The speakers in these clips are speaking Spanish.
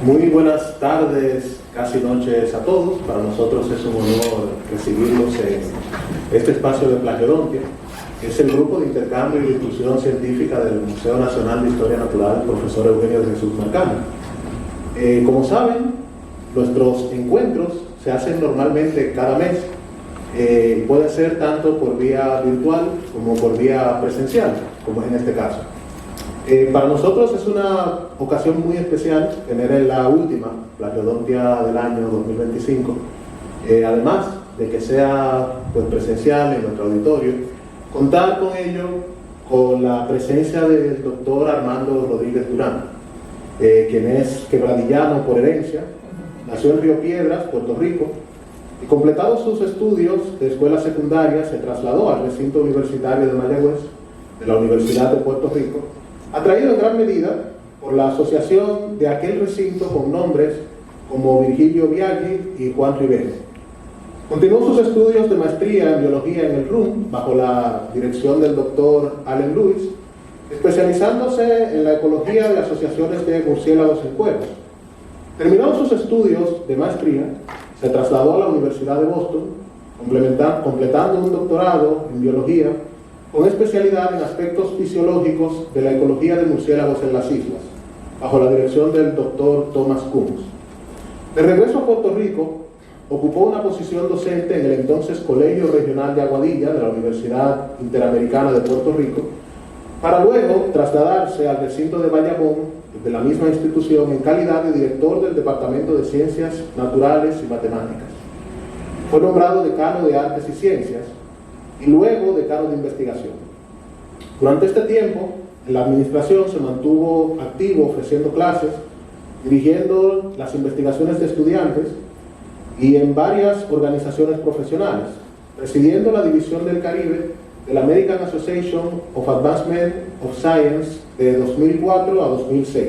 Muy buenas tardes, casi noches a todos. Para nosotros es un honor recibirlos en este espacio de Plagiodontia, que es el grupo de intercambio y difusión científica del Museo Nacional de Historia Natural, profesor Eugenio de Jesús Marcano. Como saben, nuestros encuentros se hacen normalmente cada mes. Puede ser tanto por vía virtual como por vía presencial, como es en este caso. Para nosotros es una ocasión muy especial tener en la última Plagiodontia del año 2025, además de que sea pues, presencial en nuestro auditorio, contar con ello con la presencia del doctor Armando Rodríguez Durán, quien es quebradillano por herencia, nació en Río Piedras, Puerto Rico, y completados sus estudios de escuela secundaria se trasladó al recinto universitario de Mayagüez de la Universidad de Puerto Rico, atraído en gran medida por la asociación de aquel recinto con nombres como Virgilio Biaggi y Juan Rivera. Continuó sus estudios de maestría en biología en el RUM bajo la dirección del doctor Allen Lewis, especializándose en la ecología de asociaciones de murciélagos en cuevas. Terminados sus estudios de maestría, se trasladó a la Universidad de Boston, completando un doctorado en biología con especialidad en aspectos fisiológicos de la ecología de murciélagos en las islas, bajo la dirección del doctor Thomas Coombs. De regreso a Puerto Rico, ocupó una posición docente en el entonces Colegio Regional de Aguadilla de la Universidad Interamericana de Puerto Rico, para luego trasladarse al recinto de Bayamón, de la misma institución, en calidad de director del Departamento de Ciencias Naturales y Matemáticas. Fue nombrado decano de Artes y Ciencias y luego decano de Investigación. Durante este tiempo, en la administración se mantuvo activo ofreciendo clases, dirigiendo las investigaciones de estudiantes y en varias organizaciones profesionales, presidiendo la División del Caribe de la American Association of Advancement of Science de 2004 a 2006.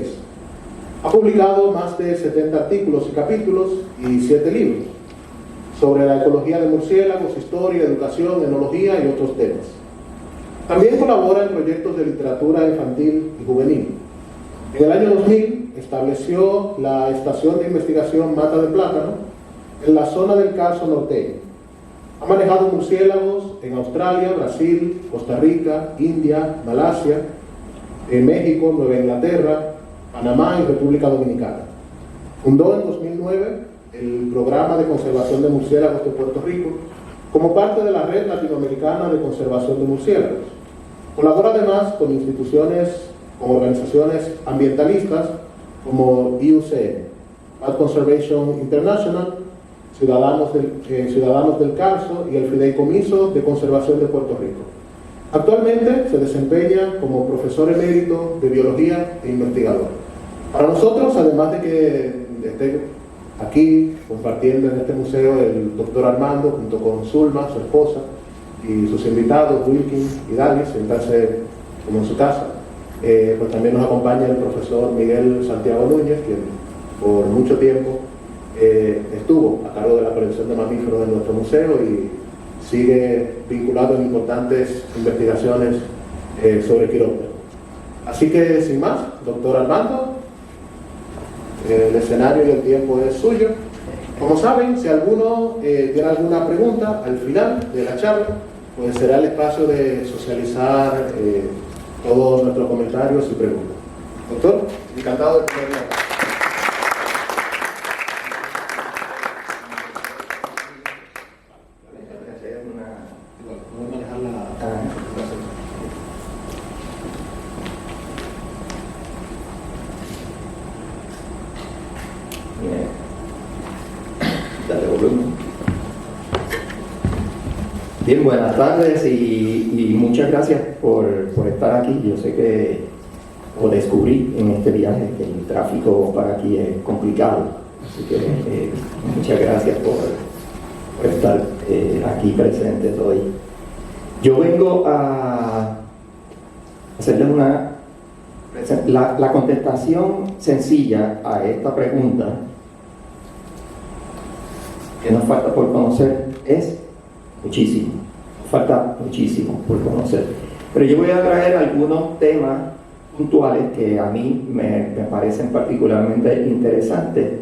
Ha publicado más de 70 artículos y capítulos y 7 libros sobre la ecología de murciélagos, historia, educación, enología y otros temas. También colabora en proyectos de literatura infantil y juvenil. En el año 2000 estableció la Estación de Investigación Mata de Plátano en la zona del Carso norteño. Ha manejado murciélagos en Australia, Brasil, Costa Rica, India, Malasia, en México, Nueva Inglaterra, Panamá y República Dominicana. Fundó en 2009 el Programa de Conservación de Murciélagos de Puerto Rico como parte de la Red Latinoamericana de Conservación de Murciélagos. Colabora además con instituciones, con organizaciones ambientalistas como IUCN, Bat Conservation International, Ciudadanos del Carso y el Fideicomiso de Conservación de Puerto Rico. Actualmente se desempeña como profesor emérito de biología e investigador. Para nosotros, además de que esté aquí compartiendo en este museo el doctor Armando junto con Zulma, su esposa, y sus invitados Wilkin y Dalis, sentarse como en su casa, pues también nos acompaña el profesor Miguel Santiago Núñez, quien por mucho tiempo estuvo a cargo de la colección de mamíferos de nuestro museo y sigue vinculado en importantes investigaciones sobre quirópteros. Así que, sin más, doctor Armando, el escenario y el tiempo es suyo. Como saben, si alguno tiene alguna pregunta al final de la charla, pues será el espacio de socializar todos nuestros comentarios y preguntas. Doctor, encantado de tenerlo acá. Bien, buenas tardes y muchas gracias por estar aquí. Yo sé que o descubrí en este viaje que el tráfico para aquí es complicado, así que muchas gracias por estar aquí presentes hoy. Yo vengo a hacerles la contestación sencilla a esta pregunta que nos falta por conocer es muchísimo, falta muchísimo por conocer. Pero yo voy a traer algunos temas puntuales que a mí me parecen particularmente interesantes,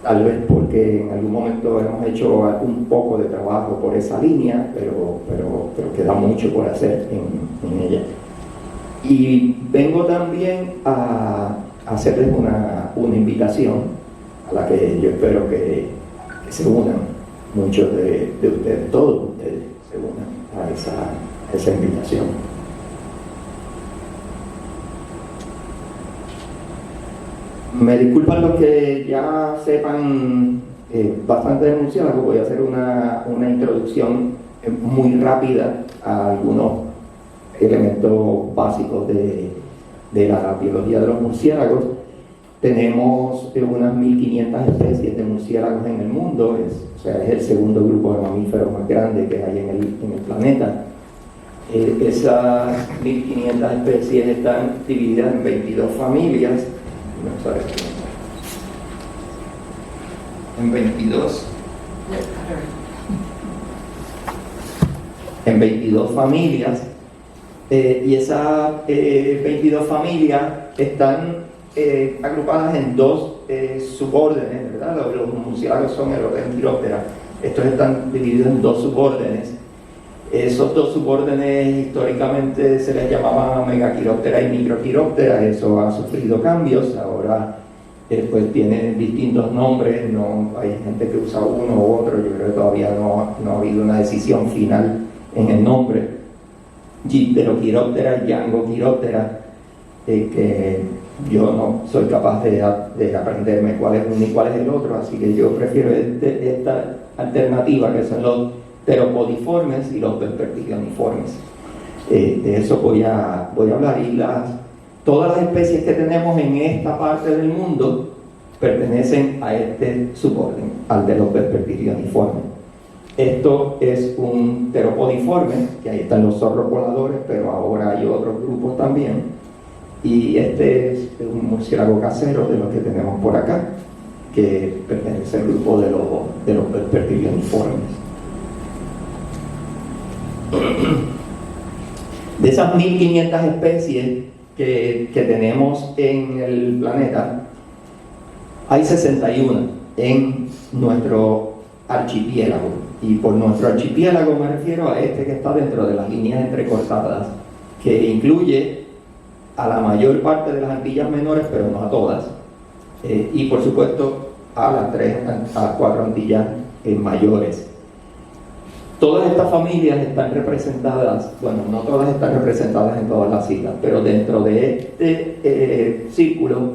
tal vez porque en algún momento hemos hecho un poco de trabajo por esa línea, pero queda mucho por hacer en ella. Y vengo también a hacerles una invitación a la que yo espero que se unan muchos de ustedes, todos ustedes se unan a esa invitación. Me disculpan los que ya sepan bastante de murciélagos. Voy a hacer una introducción muy rápida a algunos elementos básicos de la biología de los murciélagos. Tenemos unas 1500 especies de murciélagos en el mundo, es el segundo grupo de mamíferos más grande que hay en el planeta. Esas 1500 especies están divididas en 22 familias. En 22 familias, y esas 22 familias están agrupadas en dos subórdenes, ¿verdad? Los murciélagos son el orden Chiroptera. Estos están divididos en dos subórdenes. Esos dos subórdenes históricamente se les llamaban Megachiroptera y Microchiroptera. Eso ha sufrido cambios, ahora pues tienen distintos nombres, no hay gente que usa uno u otro. Yo creo que todavía no ha habido una decisión final en el nombre. Dipterochiroptera y Yangochiroptera, que yo no soy capaz de aprenderme cuál es uno y cuál es el otro, así que yo prefiero esta alternativa, que son los pteropodiformes y los vespertigioniformes. De eso voy a hablar. Y todas las especies que tenemos en esta parte del mundo pertenecen a este suborden, al de los vespertigioniformes. Esto es un pteropodiforme, que ahí están los zorros voladores, pero ahora hay otros grupos también. Y este es un murciélago casero de los que tenemos por acá, que pertenece al grupo de los vespertigioniformes. De esas 1500 especies que tenemos en el planeta, hay 61 en nuestro archipiélago. Y por nuestro archipiélago me refiero a este que está dentro de las líneas entrecortadas, que incluye a la mayor parte de las Antillas menores, pero no a todas, y por supuesto a las 4 Antillas mayores. Todas estas familias están representadas, bueno, no todas están representadas en todas las islas, pero dentro de este círculo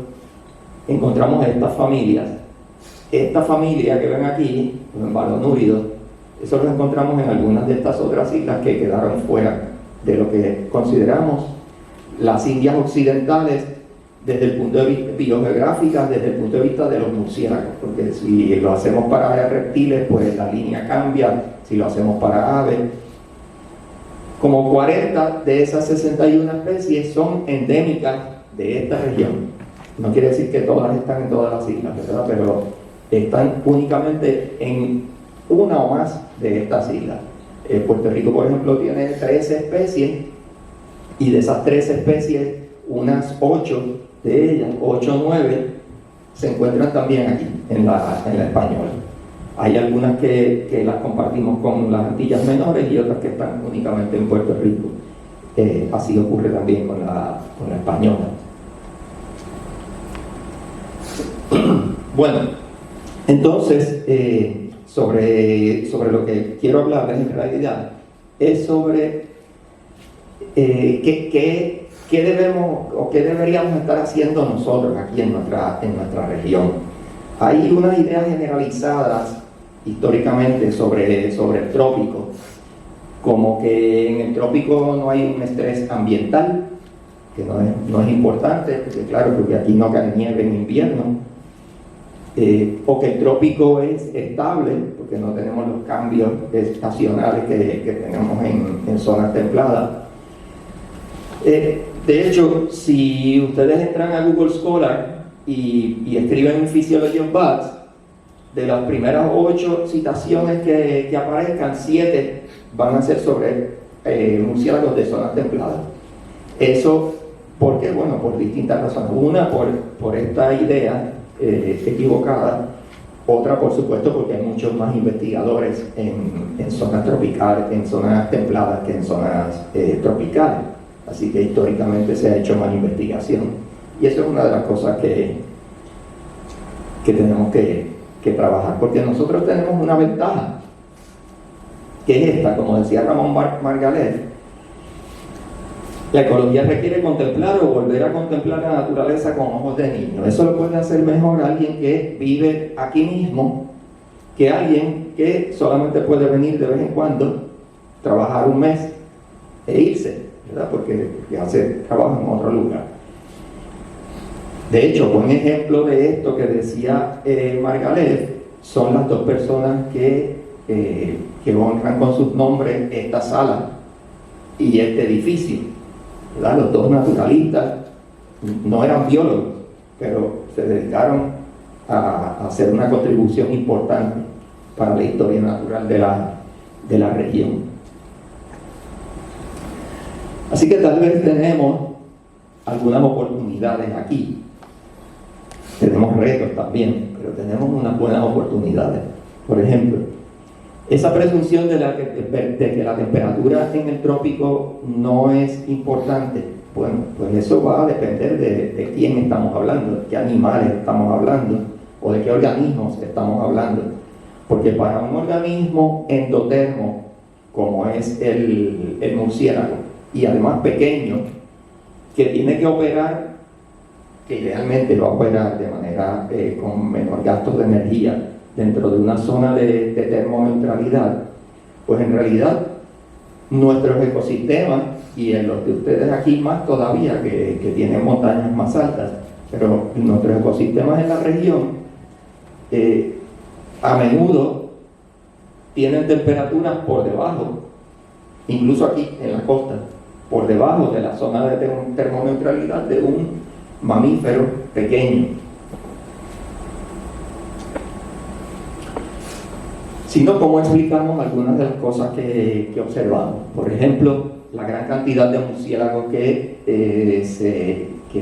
encontramos estas familias. Esta familia que ven aquí, los balonúridos, eso lo encontramos en algunas de estas otras islas que quedaron fuera de lo que consideramos las Indias occidentales desde el punto de vista biogeográfico, desde el punto de vista de los murciélagos, porque si lo hacemos para reptiles, pues la línea cambia. Si lo hacemos para aves, como 40 de esas 61 especies son endémicas de esta región. No quiere decir que todas están en todas las islas, ¿verdad? Pero están únicamente en una o más de estas islas. Puerto Rico, por ejemplo, tiene 13 especies, y de esas 13 especies, unas 8 de ellas, 8 o 9, se encuentran también aquí, en la española. Hay algunas que las compartimos con las Antillas menores y otras que están únicamente en Puerto Rico. Así ocurre también con la española. Bueno, entonces, sobre lo que quiero hablarles en realidad es sobre qué debemos o qué deberíamos estar haciendo nosotros aquí en nuestra región. Hay unas ideas generalizadas históricamente sobre el trópico, como que en el trópico no hay un estrés ambiental, que no es importante, porque claro, porque aquí no cae nieve en invierno, o que el trópico es estable, porque no tenemos los cambios estacionales que tenemos en zonas templadas. De hecho, si ustedes entran a Google Scholar y escriben Physiology of Bats, de las primeras 8 citaciones que aparezcan, 7 van a ser sobre murciélagos de zonas templadas. Eso ¿Por qué? Bueno, por distintas razones. Una, por esta idea equivocada. Otra, por supuesto, porque hay muchos más investigadores en zonas tropicales, en zonas templadas que en zonas tropicales. Así que históricamente se ha hecho más investigación. Y eso es una de las cosas que tenemos que trabajar, porque nosotros tenemos una ventaja, que es esta, como decía Ramón Margalef. La ecología requiere contemplar o volver a contemplar la naturaleza con ojos de niño. Eso lo puede hacer mejor alguien que vive aquí mismo que alguien que solamente puede venir de vez en cuando, trabajar un mes e irse, ¿verdad? Porque hace trabajo en otro lugar. De hecho, buen ejemplo de esto que decía Margalef son las dos personas que honran con sus nombres esta sala y este edificio. ¿Verdad? Los dos naturalistas no eran biólogos, pero se dedicaron a hacer una contribución importante para la historia natural de la región. Así que tal vez tenemos algunas oportunidades aquí. Tenemos retos también, pero tenemos unas buenas oportunidades. Por ejemplo, esa presunción de que la temperatura en el trópico no es importante, bueno, pues eso va a depender de quién estamos hablando, de qué animales estamos hablando o de qué organismos estamos hablando. Porque para un organismo endotermo, como es el murciélago, y además pequeño, que tiene que operar, que idealmente va a operar de manera con menor gasto de energía, dentro de una zona de termoneutralidad, pues en realidad nuestros ecosistemas, y en los de ustedes aquí más todavía, que tienen montañas más altas, pero nuestros ecosistemas en la región a menudo tienen temperaturas por debajo, incluso aquí en la costa, por debajo de la zona de termoneutralidad de un mamífero pequeño. Sino cómo explicamos algunas de las cosas que observamos. Por ejemplo, la gran cantidad de murciélagos que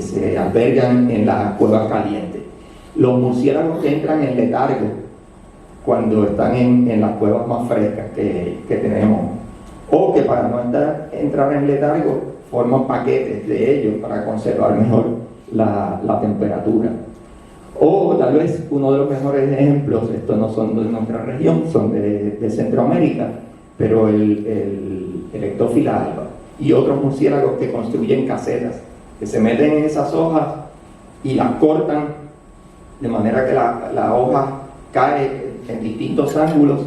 se albergan en las cuevas calientes. Los murciélagos que entran en letargo cuando están en las cuevas más frescas que tenemos, o que para no entrar en letargo forman paquetes de ellos para conservar mejor la temperatura. O tal vez uno de los mejores ejemplos, estos no son de nuestra región, son de Centroamérica, pero el Ectophila alba y otros murciélagos que construyen casetas, que se meten en esas hojas y las cortan de manera que la hoja cae en distintos ángulos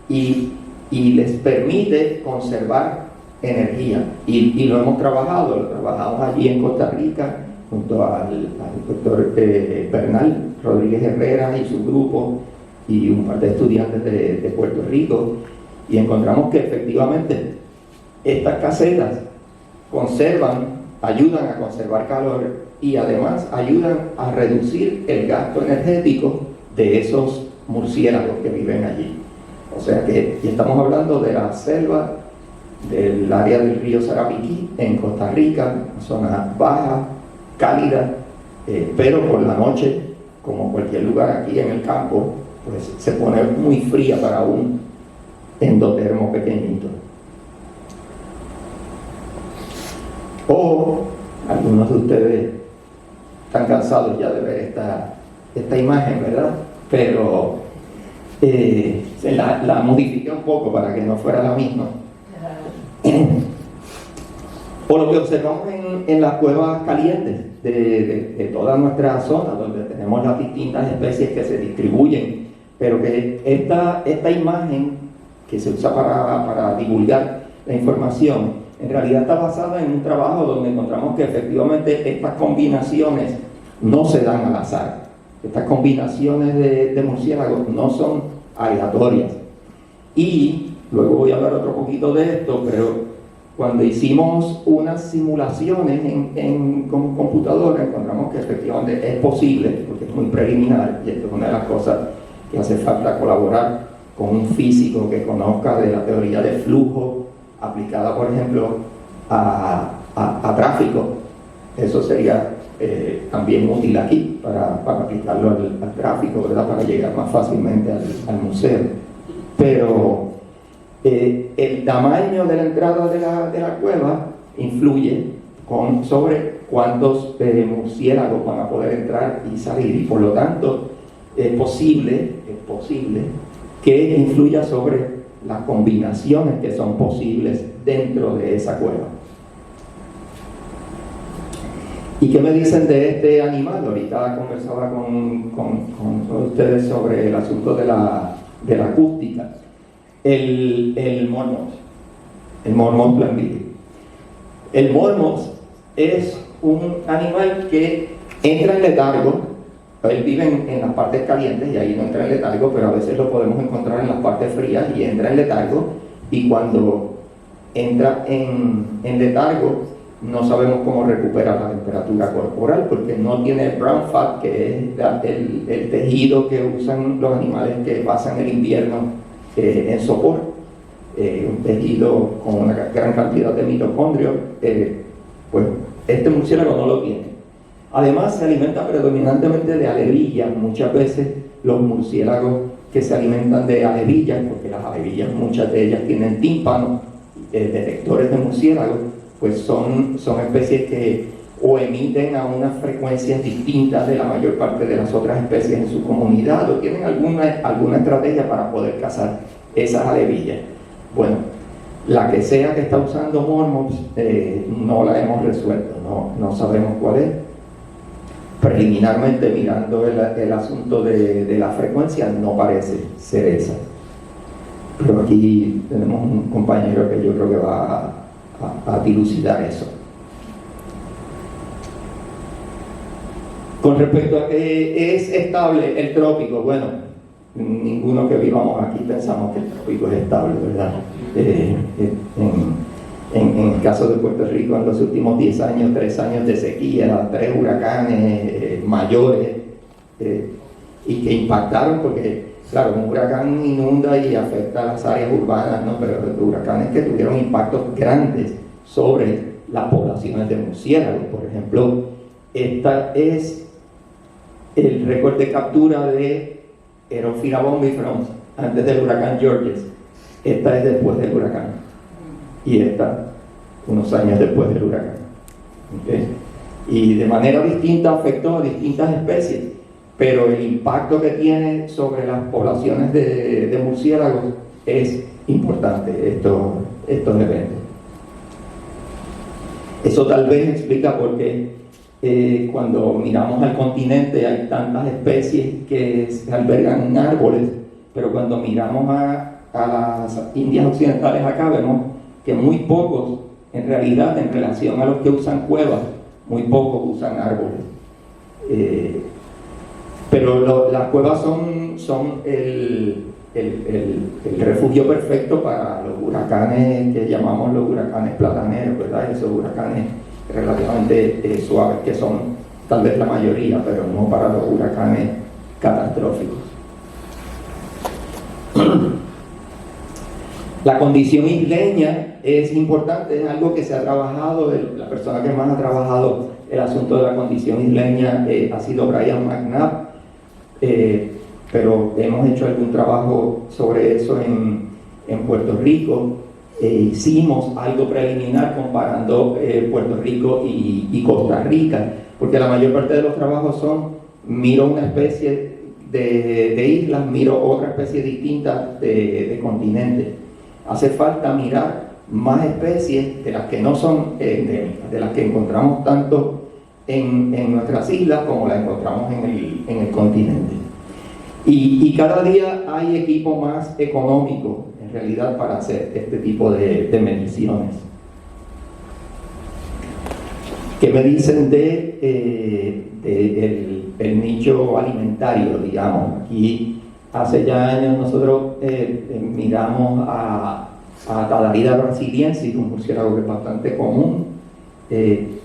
y les permite conservar energía. Y lo hemos trabajado, lo trabajamos allí en Costa Rica, junto al doctor Bernal Rodríguez Herrera y su grupo y un par de estudiantes de Puerto Rico, y encontramos que efectivamente estas casetas ayudan a conservar calor y además ayudan a reducir el gasto energético de esos murciélagos que viven allí. O sea que, y estamos hablando de la selva del área del río Sarapiquí en Costa Rica, zona baja, cálida, pero por la noche, como cualquier lugar aquí en el campo, pues se pone muy fría para un endotermo pequeñito. O algunos de ustedes están cansados ya de ver esta imagen, ¿verdad? Pero la modifiqué un poco para que no fuera la misma. O lo que observamos en las cuevas calientes de toda nuestra zona, donde tenemos las distintas especies que se distribuyen, pero que esta imagen que se usa para divulgar la información, en realidad está basada en un trabajo donde encontramos que efectivamente estas combinaciones no se dan al azar. Estas combinaciones de murciélagos no son aleatorias. Y luego voy a hablar otro poquito de esto, pero cuando hicimos unas simulaciones con computadora, encontramos que efectivamente es posible, porque es muy preliminar, y esto es una de las cosas que hace falta colaborar con un físico que conozca de la teoría de flujo aplicada, por ejemplo, a tráfico, eso sería también útil aquí para aplicarlo al tráfico, ¿verdad? Para llegar más fácilmente al museo. Pero el tamaño de la entrada de la cueva influye sobre cuántos murciélagos van a poder entrar y salir, y por lo tanto es posible que influya sobre las combinaciones que son posibles dentro de esa cueva. ¿Y qué me dicen de este animal? Ahorita conversaba con ustedes sobre el asunto de la acústica. El mormos planville. El mormos es un animal que entra en letargo. Él vive en las partes calientes y ahí no entra en letargo, pero a veces lo podemos encontrar en las partes frías y entra en letargo, y cuando entra en letargo no sabemos cómo recuperar la temperatura corporal, porque no tiene brown fat, que es el tejido que usan los animales que pasan el invierno en sopor, un tejido con una gran cantidad de mitocondrios. Pues este murciélago no lo tiene. Además, se alimenta predominantemente de alevillas. Muchas veces los murciélagos que se alimentan de alevillas, porque las alevillas, muchas de ellas tienen tímpanos, detectores de murciélagos, pues son especies que o emiten a unas frecuencias distintas de la mayor parte de las otras especies en su comunidad, o tienen alguna estrategia para poder cazar esas alevillas. Bueno, la que sea que está usando mormos, no la hemos resuelto, no sabemos cuál es. Preliminarmente, mirando el asunto de la frecuencia, no parece ser esa. Pero aquí tenemos un compañero que yo creo que va a dilucidar eso. Con respecto a que es estable el trópico, bueno, ninguno que vivamos aquí pensamos que el trópico es estable, ¿verdad? En el caso de Puerto Rico, en los últimos 10 años, 3 años de sequía, 3 huracanes mayores, y que impactaron, porque claro, un huracán inunda y afecta a las áreas urbanas, ¿no? Pero huracanes que tuvieron impactos grandes sobre las poblaciones de murciélagos. Por ejemplo, esta es el récord de captura de Erophila bombifrons antes del huracán Georges. Esta es después del huracán, y esta unos años después del huracán. ¿Okay? Y de manera distinta afectó a distintas especies, pero el impacto que tiene sobre las poblaciones de murciélagos es importante, estos eventos. Eso tal vez explica por qué cuando miramos al continente hay tantas especies que se albergan en árboles, pero cuando miramos a las Indias occidentales acá, vemos que muy pocos, en realidad, en relación a los que usan cuevas, muy pocos usan árboles. Pero las cuevas son el refugio perfecto para los huracanes que llamamos los huracanes plataneros, ¿verdad? Esos huracanes relativamente suaves, que son tal vez la mayoría, pero no para los huracanes catastróficos. La condición isleña es importante, es algo que se ha trabajado. La persona que más ha trabajado el asunto de la condición isleña ha sido Brian McNabb, pero hemos hecho algún trabajo sobre eso en Puerto Rico. Hicimos algo preliminar comparando Puerto Rico y Costa Rica, porque la mayor parte de los trabajos miro una especie de islas, miro otra especie distinta de continente. Hace falta mirar más especies de las que no son endémicas, de las que encontramos tanto en nuestras islas como las encontramos en el continente. Y cada día hay equipo más económico, en realidad, para hacer este tipo de mediciones. ¿Qué me dicen el nicho alimentario, digamos? Aquí hace ya años nosotros miramos a Tadarida brasiliensis, un murciélago que es bastante común, que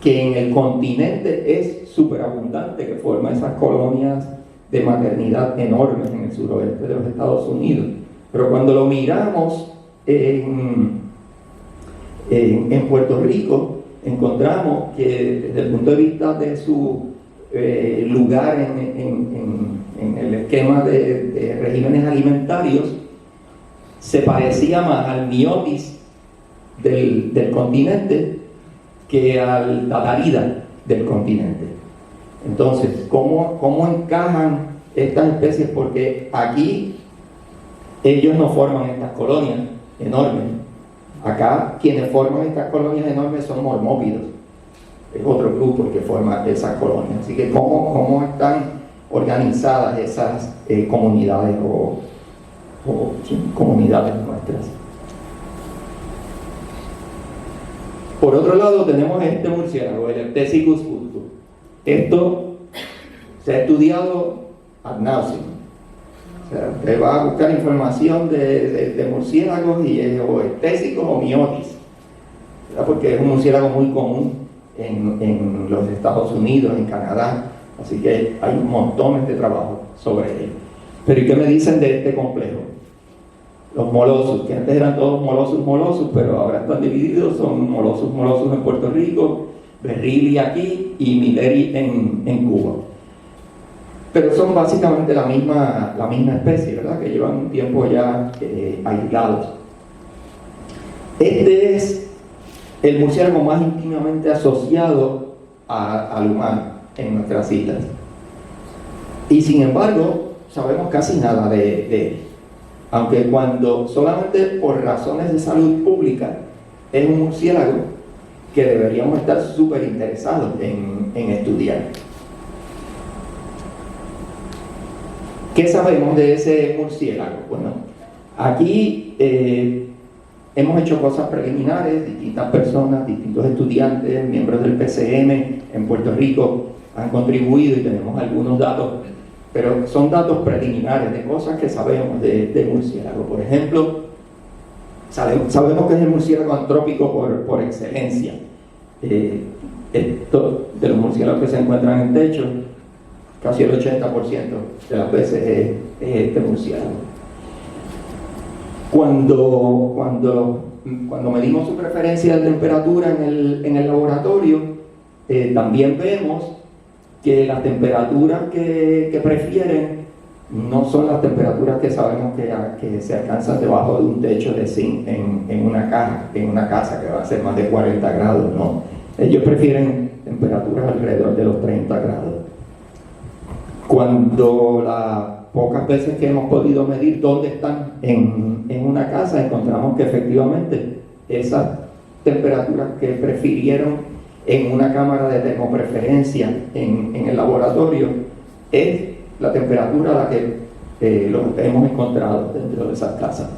en el continente es súper abundante, que forma esas colonias de maternidad enormes en el suroeste de los Estados Unidos. Pero cuando lo miramos en Puerto Rico, encontramos que desde el punto de vista de su lugar en el esquema de regímenes alimentarios, se parecía más al miotis del continente que al tatarida del continente. Entonces, ¿cómo encajan estas especies? Porque aquí ellos no forman estas colonias enormes. Acá quienes forman estas colonias enormes son mormópidos. Es otro grupo el que forma esas colonias. Así que ¿cómo están organizadas esas comunidades o comunidades nuestras? Por otro lado tenemos este murciélago, el Eptesicus fuscus. Esto se ha estudiado ad nauseam. O sea, usted va a buscar información de murciélagos y es o eptésicos o miotis, ¿verdad? Porque es un murciélago muy común en los Estados Unidos, en Canadá, así que hay montones de trabajo sobre él. Pero ¿y qué me dicen de este complejo? Los molosus, que antes eran todos molosus, pero ahora están divididos, son molosus en Puerto Rico, Berrilli aquí y Milleri en Cuba. Pero son básicamente la misma especie, ¿verdad? Que llevan un tiempo ya aislados. Este es el murciélago más íntimamente asociado al humano en nuestras islas. Y sin embargo, sabemos casi nada de él. Aunque cuando solamente por razones de salud pública es un murciélago que deberíamos estar súper interesados en estudiar. ¿Qué sabemos de ese murciélago? Bueno, aquí hemos hecho cosas preliminares, distintas personas, distintos estudiantes, miembros del PCM en Puerto Rico han contribuido y tenemos algunos datos, pero son datos preliminares de cosas que sabemos de murciélago. Por ejemplo, sabemos que es el murciélago antrópico por excelencia. Esto, de los murciélagos que se encuentran en techo, casi el 80% de las veces es este murciélago. Cuando medimos su preferencia de temperatura en el laboratorio, también vemos que las temperaturas que prefieren no son las temperaturas que sabemos que se alcanzan debajo de un techo de zinc en una casa que va a ser más de 40 grados, no. Ellos prefieren temperaturas alrededor de los 30 grados. Cuando las pocas veces que hemos podido medir dónde están en una casa, encontramos que efectivamente esas temperaturas que prefirieron en una cámara de termopreferencia en el laboratorio es la temperatura a la que los hemos encontrado dentro de esas casas.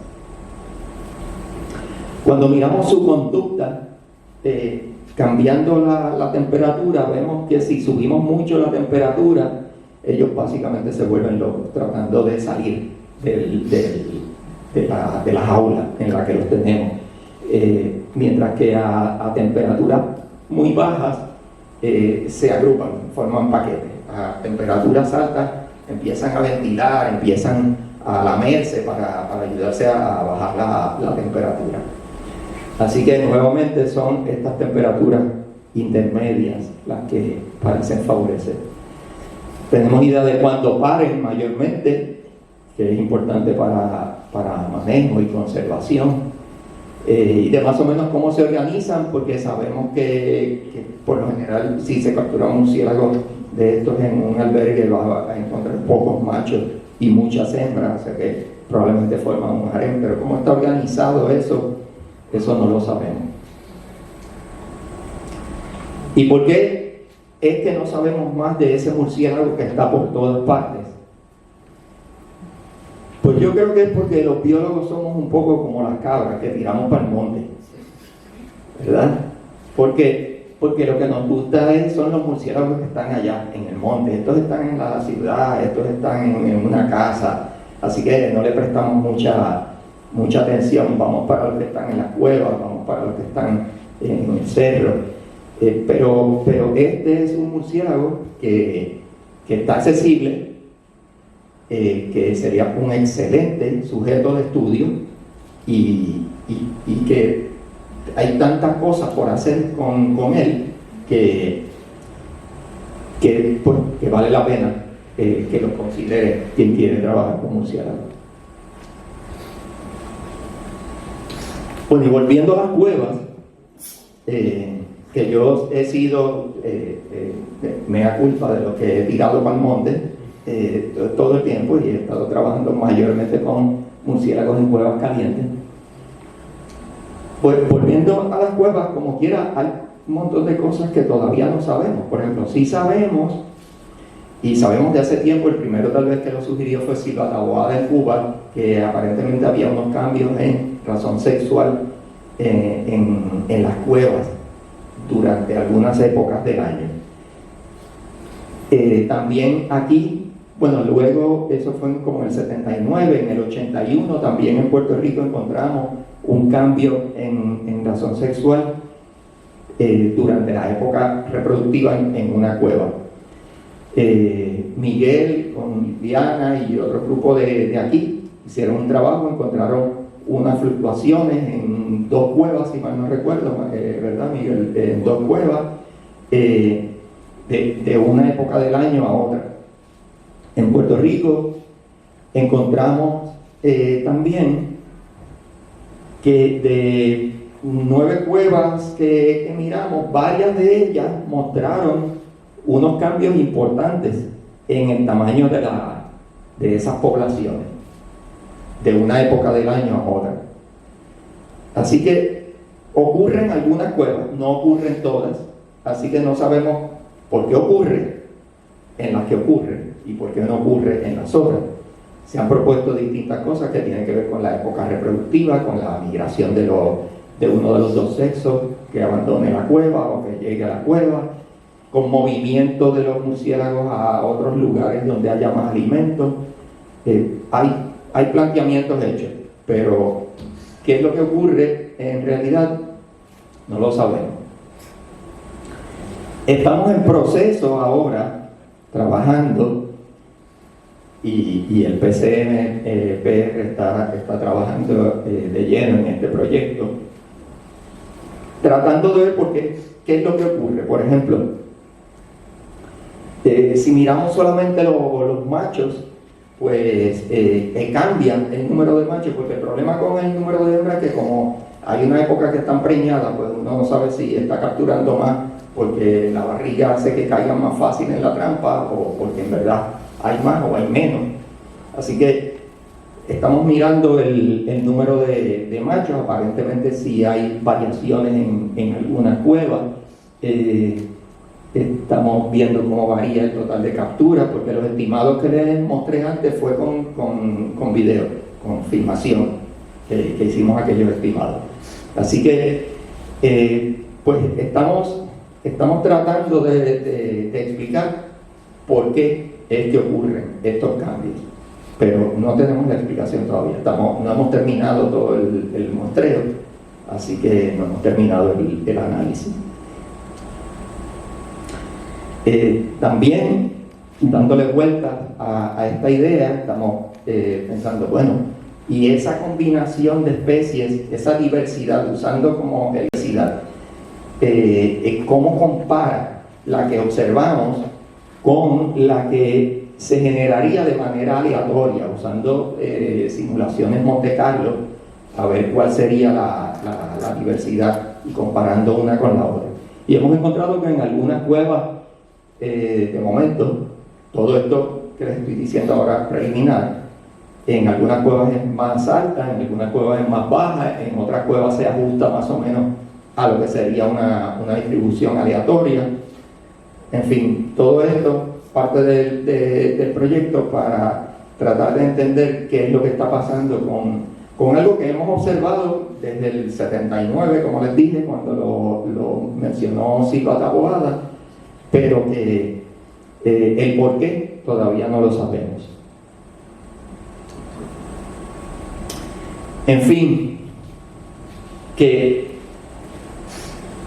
Cuando miramos su conducta, cambiando la temperatura, vemos que si subimos mucho la temperatura, ellos básicamente se vuelven locos tratando de salir de la jaula en la que los tenemos. Mientras que a temperaturas muy bajas se agrupan, forman paquetes. A temperaturas altas empiezan a ventilar, empiezan a lamerse para ayudarse a bajar la temperatura. Así que nuevamente son estas temperaturas intermedias las que parecen favorecer. Tenemos idea de cuándo paren mayormente, que es importante para manejo y conservación, y de más o menos cómo se organizan, porque sabemos que por lo general si se captura un murciélago de estos en un albergue va a encontrar pocos machos y muchas hembras, o sea que probablemente forman un harén, pero cómo está organizado eso no lo sabemos. ¿Y por qué es que no sabemos más de ese murciélago que está por todas partes? Pues yo creo que es porque los biólogos somos un poco como las cabras que tiramos para el monte, ¿verdad? Porque lo que nos gusta son los murciélagos que están allá en el monte. Estos están en la ciudad, estos están en una casa, así que no le prestamos mucha atención. Vamos para los que están en las cuevas, vamos para los que están en el cerro. Pero este es un murciélago que está accesible, que sería un excelente sujeto de estudio y que hay tantas cosas por hacer con él que vale la pena que lo considere quien quiere trabajar con murciélagos. Bueno, y volviendo a las cuevas, que yo he sido mea culpa de lo que he tirado para el monte todo el tiempo, y he estado trabajando mayormente con murciélagos en cuevas calientes. Pues volviendo a las cuevas, como quiera, hay un montón de cosas que todavía no sabemos. Por ejemplo, sí sabemos, y sabemos de hace tiempo, el primero tal vez que lo sugirió fue Silva Taboada en Cuba, que aparentemente había unos cambios en razón sexual en las cuevas durante algunas épocas del año. También aquí, bueno, luego eso fue como en el 79, en el 81 también en Puerto Rico encontramos un cambio en razón sexual durante la época reproductiva en una cueva. Miguel con Diana y otro grupo de aquí hicieron un trabajo, encontraron unas fluctuaciones en 2 cuevas, si mal no recuerdo, ¿verdad, Miguel? En 2 cuevas, de una época del año a otra. En Puerto Rico encontramos también que de 9 cuevas que miramos, varias de ellas mostraron unos cambios importantes en el tamaño de esas poblaciones, de una época del año a otra. Así que ocurren algunas cuevas, no ocurren todas, así que no sabemos por qué ocurre en las que ocurre y por qué no ocurre en las otras. Se han propuesto distintas cosas que tienen que ver con la época reproductiva, con la migración de uno de los dos sexos que abandone la cueva o que llegue a la cueva, con movimiento de los murciélagos a otros lugares donde haya más alimentos. Hay planteamientos hechos, pero ¿qué es lo que ocurre en realidad? No lo sabemos. Estamos en proceso ahora, trabajando, y el PCN-PR está trabajando de lleno en este proyecto, tratando de ver qué es lo que ocurre. Por ejemplo, si miramos solamente los machos, pues cambian el número de machos, porque el problema con el número de hembras es que como hay una época que están preñadas, pues uno no sabe si está capturando más porque la barriga hace que caigan más fácil en la trampa o porque en verdad hay más o hay menos. Así que estamos mirando el número de machos. Aparentemente sí hay variaciones en algunas cuevas. Estamos viendo cómo varía el total de capturas, porque los estimados que les mostré antes fue con video, con filmación, que hicimos aquellos estimados. Así que pues estamos tratando de explicar por qué es que ocurren estos cambios, pero no tenemos la explicación todavía. No hemos terminado todo el muestreo, así que no hemos terminado el análisis. También, dándole vuelta a esta idea, estamos pensando, bueno, y esa combinación de especies, esa diversidad, usando como diversidad, ¿cómo compara la que observamos con la que se generaría de manera aleatoria, usando simulaciones Monte Carlo, a ver cuál sería la diversidad y comparando una con la otra? Y hemos encontrado que en algunas cuevas, de momento, todo esto que les estoy diciendo ahora preliminar, en algunas cuevas es más alta, en algunas cuevas es más baja, en otras cuevas se ajusta más o menos a lo que sería una distribución aleatoria. En fin, todo esto parte del proyecto para tratar de entender qué es lo que está pasando con algo que hemos observado desde el 79, como les dije, cuando lo mencionó Silva Taboada, pero que el por qué todavía no lo sabemos. En fin, que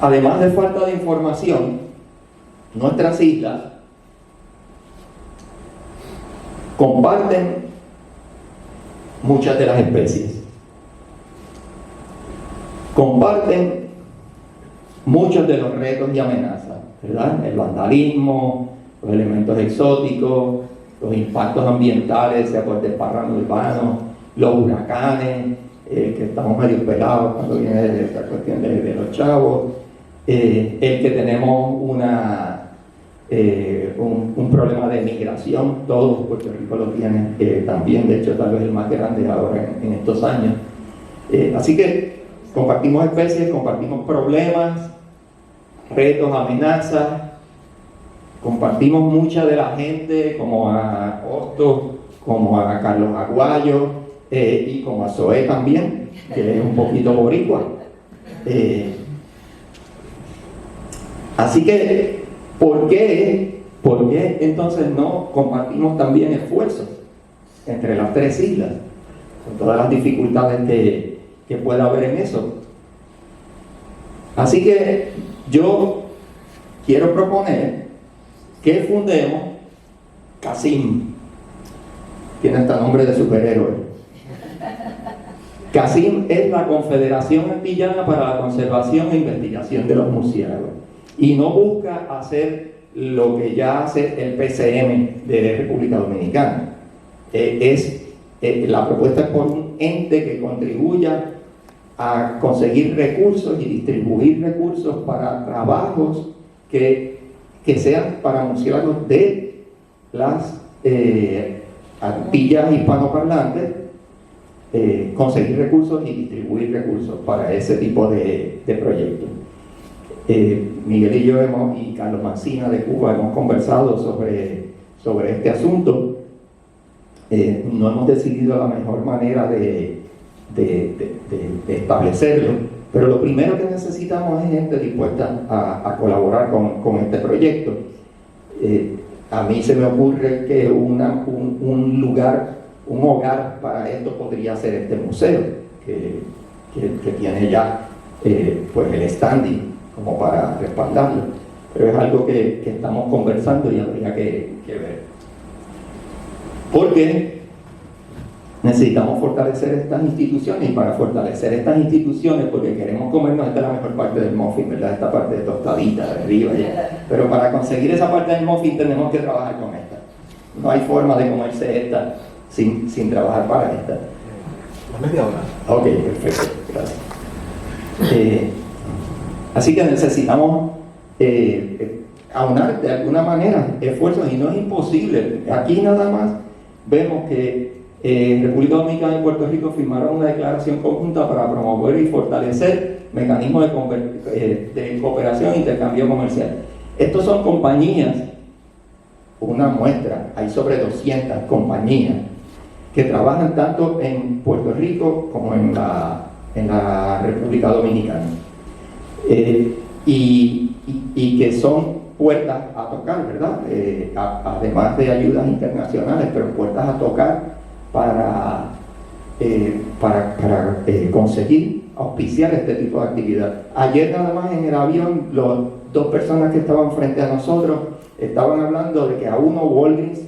además de falta de información, nuestras islas comparten muchas de las especies. Comparten muchos de los retos y amenazas, ¿verdad? El vandalismo, los elementos exóticos, los impactos ambientales, sea por desparramo urbano, los huracanes, que estamos medio pelados cuando viene de esta cuestión de los chavos, el que tenemos un problema de migración, todos Puerto Rico lo tienen también, de hecho tal vez el más grande ahora en estos años. Así que compartimos especies, compartimos problemas, retos, amenazas, compartimos mucha de la gente, como a Hostos, como a Carlos Aguayo y como a Zoé también, que es un poquito boricua. Así que, ¿por qué entonces no compartimos también esfuerzos entre las tres islas? Con todas las dificultades que pueda haber en eso. Así que yo quiero proponer que fundemos CACIM. Tiene hasta nombre de superhéroe. CACIM es la Confederación Antillana para la Conservación e Investigación de los Murciélagos. Y no busca hacer lo que ya hace el PCM de República Dominicana. La propuesta es por un ente que contribuya a conseguir recursos y distribuir recursos para trabajos que sean para murciélagos de las Antillas hispanoparlantes, conseguir recursos y distribuir recursos para ese tipo de proyectos. Miguel y yo y Carlos Mancina de Cuba hemos conversado sobre este asunto. No hemos decidido la mejor manera de establecerlo, pero lo primero que necesitamos es gente dispuesta a colaborar con este proyecto. A mí se me ocurre que un lugar, un hogar para esto podría ser este museo, que tiene ya pues el standing como para respaldarlo, pero es algo que estamos conversando y habría que ver. Porque necesitamos fortalecer estas instituciones, y para fortalecer estas instituciones, porque queremos comernos, esta es la mejor parte del muffin, ¿verdad? Esta parte de tostadita de arriba, pero para conseguir esa parte del muffin tenemos que trabajar con esta. No hay forma de comerse esta sin trabajar para esta. La media hora. Ok, perfecto, gracias. Así que necesitamos aunar de alguna manera esfuerzos, y no es imposible. Aquí nada más vemos que República Dominicana y Puerto Rico firmaron una declaración conjunta para promover y fortalecer mecanismos de cooperación e intercambio comercial. Estos son compañías, una muestra, hay sobre 200 compañías que trabajan tanto en Puerto Rico como en la República Dominicana. Y que son puertas a tocar, ¿verdad? Además de ayudas internacionales, pero puertas a tocar para conseguir auspiciar este tipo de actividad. Ayer nada más en el avión, las dos personas que estaban frente a nosotros estaban hablando de que a uno Walgreens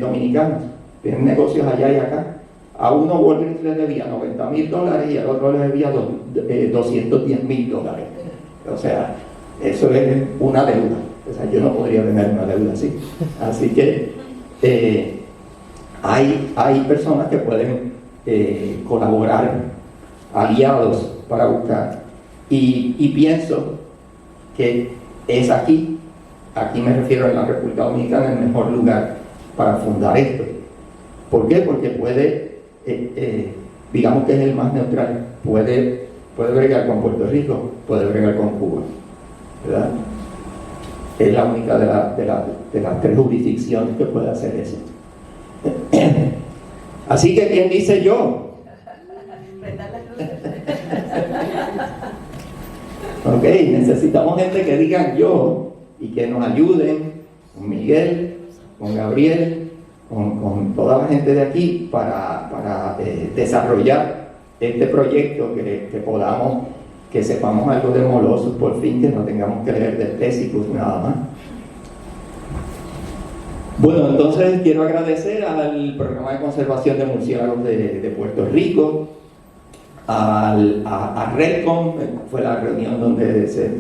dominicanos, tienen negocios allá y acá, a uno Walgreens le debía $90,000 y al otro le debía $210,000. O sea, eso es una deuda. O sea, yo no podría tener una deuda así. Así que hay personas que pueden colaborar, aliados para buscar. Y pienso que es aquí me refiero a la República Dominicana, el mejor lugar para fundar esto. ¿Por qué? Porque puede, digamos que es el más neutral, puede bregar con Puerto Rico, puede bregar con Cuba, ¿verdad? Es la única de las tres jurisdicciones que puede hacer eso. Así que, ¿quién dice yo? Ok, necesitamos gente que diga yo y que nos ayuden con Miguel, con Gabriel, con toda la gente de aquí para desarrollar este proyecto, que podamos, que sepamos algo de Molossus por fin, que no tengamos que leer de Ctesicus nada más. Bueno, entonces quiero agradecer al Programa de Conservación de Murciélagos de Puerto Rico, a Redcon, fue la reunión donde se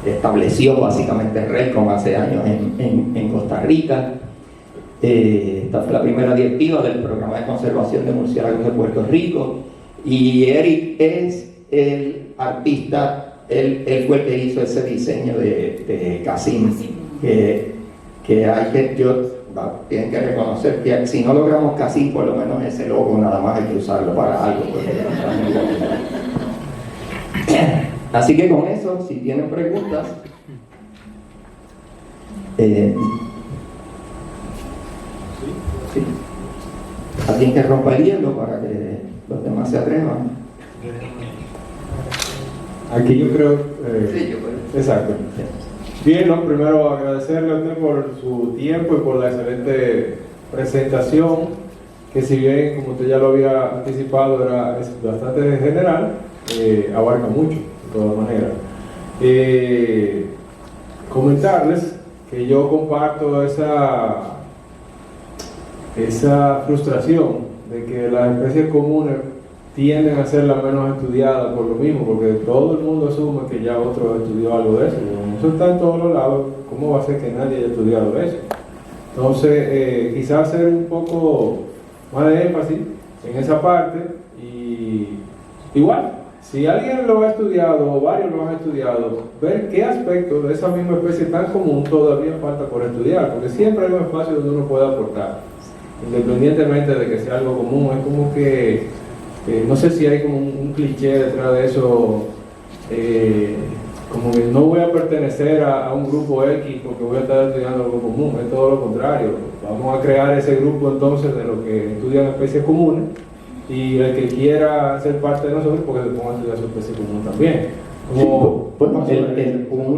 estableció básicamente Redcon hace años en Costa Rica. Esta fue la primera directiva del programa de conservación de murciélagos de Puerto Rico, y Eric es el artista, él fue el que hizo ese diseño de Casim, que hay que, tienen que reconocer que si no logramos Casim, por lo menos ese logo nada más hay que usarlo para algo. Así que con eso, si tienen preguntas, sí. Alguien que rompa el hielo para que los demás se atrevan. Aquí yo creo... Sí, yo creo. Exacto. Bien, ¿no? Primero agradecerle a usted por su tiempo y por la excelente presentación, que si bien, como usted ya lo había anticipado, es bastante general, abarca mucho, de todas maneras. Comentarles que yo comparto esa frustración de que las especies comunes tienden a ser las menos estudiadas por lo mismo, porque todo el mundo asume que ya otro estudió algo de eso. Eso está en todos los lados, ¿cómo va a ser que nadie haya estudiado eso? Entonces, quizás hacer un poco más de énfasis en esa parte, y igual, si alguien lo ha estudiado o varios lo han estudiado, ver qué aspectos de esa misma especie tan común todavía falta por estudiar, porque siempre hay un espacio donde uno puede aportar, independientemente de que sea algo común. Es como que no sé si hay como un cliché detrás de eso, como que no voy a pertenecer a un grupo X porque voy a estar estudiando algo común. Es todo lo contrario, vamos a crear ese grupo entonces de los que estudian especies comunes, y el que quiera ser parte de nosotros, porque se ponga a estudiar su especie común también. Como, bueno,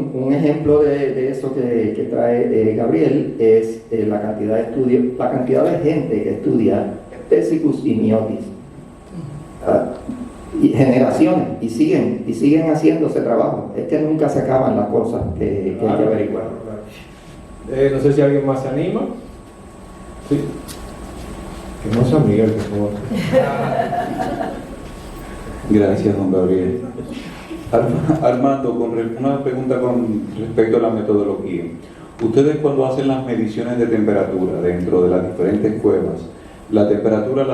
un ejemplo de eso que trae Gabriel es la cantidad de estudios, la cantidad de gente que estudia Psicus y Miotis, y generaciones, y siguen haciéndose trabajo. Es que nunca se acaban las cosas que hay que averiguar. No sé si alguien más se anima. Sí. Que no sea Miguel, por favor. Gracias, don Gabriel. Armando, una pregunta con respecto a la metodología. Ustedes, cuando hacen las mediciones de temperatura dentro de las diferentes cuevas, ¿la temperatura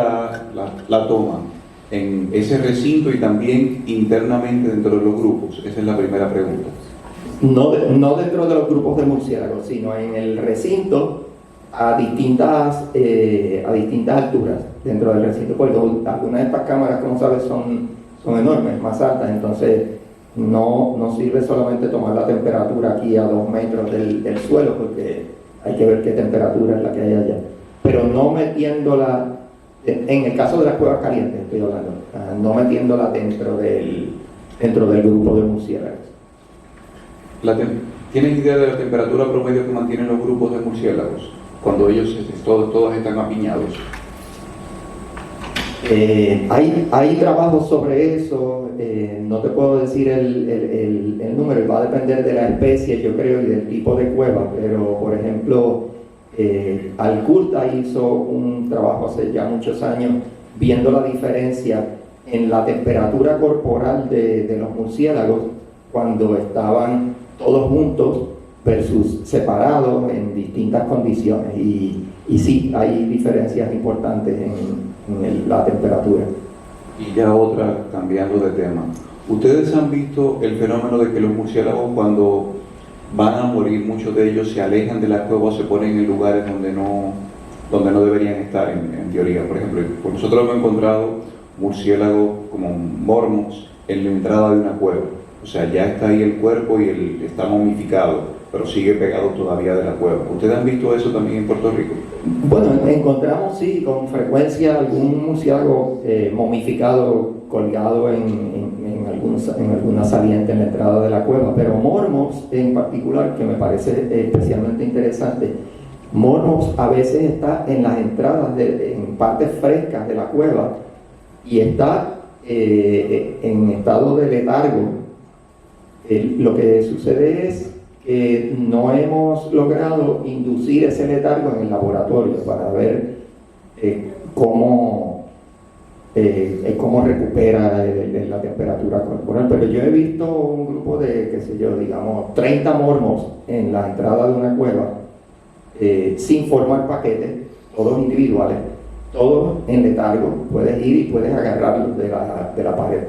la toman en ese recinto y también internamente dentro de los grupos? Esa es la primera pregunta. No dentro de los grupos de murciélagos, sino en el recinto a distintas alturas dentro del recinto, porque algunas de estas cámaras, como sabes, son enormes, más altas. Entonces no sirve solamente tomar la temperatura aquí a 2 metros del suelo, porque hay que ver qué temperatura es la que hay allá, pero no metiéndola, en el caso de las cuevas calientes estoy hablando, no metiéndola dentro del grupo de murciélagos. ¿Tienen idea de la temperatura promedio que mantienen los grupos de murciélagos cuando ellos todos están apiñados? Hay trabajos sobre eso. No te puedo decir el número, va a depender de la especie, yo creo, y del tipo de cueva, pero por ejemplo, Alcurta hizo un trabajo hace ya muchos años viendo la diferencia en la temperatura corporal de los murciélagos cuando estaban todos juntos versus separados en distintas condiciones, y sí, hay diferencias importantes en la temperatura. Y ya otra, cambiando de tema, ¿ustedes han visto el fenómeno de que los murciélagos, cuando van a morir, muchos de ellos se alejan de la cueva o se ponen en lugares donde no deberían estar en teoría? Por ejemplo, nosotros hemos encontrado murciélagos como mormos en la entrada de una cueva, o sea, ya está ahí el cuerpo y está momificado, pero sigue pegado todavía de la cueva. ¿Ustedes han visto eso también en Puerto Rico? Bueno, encontramos sí con frecuencia algún murciélago momificado colgado en alguna saliente en la entrada de la cueva, pero mormos en particular, que me parece especialmente interesante, mormos a veces está en las entradas, en partes frescas de la cueva, y está en estado de letargo. Lo que sucede es que no hemos logrado inducir ese letargo en el laboratorio para ver cómo cómo recupera la temperatura corporal. Pero yo he visto un grupo de, qué sé yo, digamos, 30 mormos en la entrada de una cueva, sin formar paquetes, todos individuales, todos en letargo, puedes ir y puedes agarrarlos de la pared.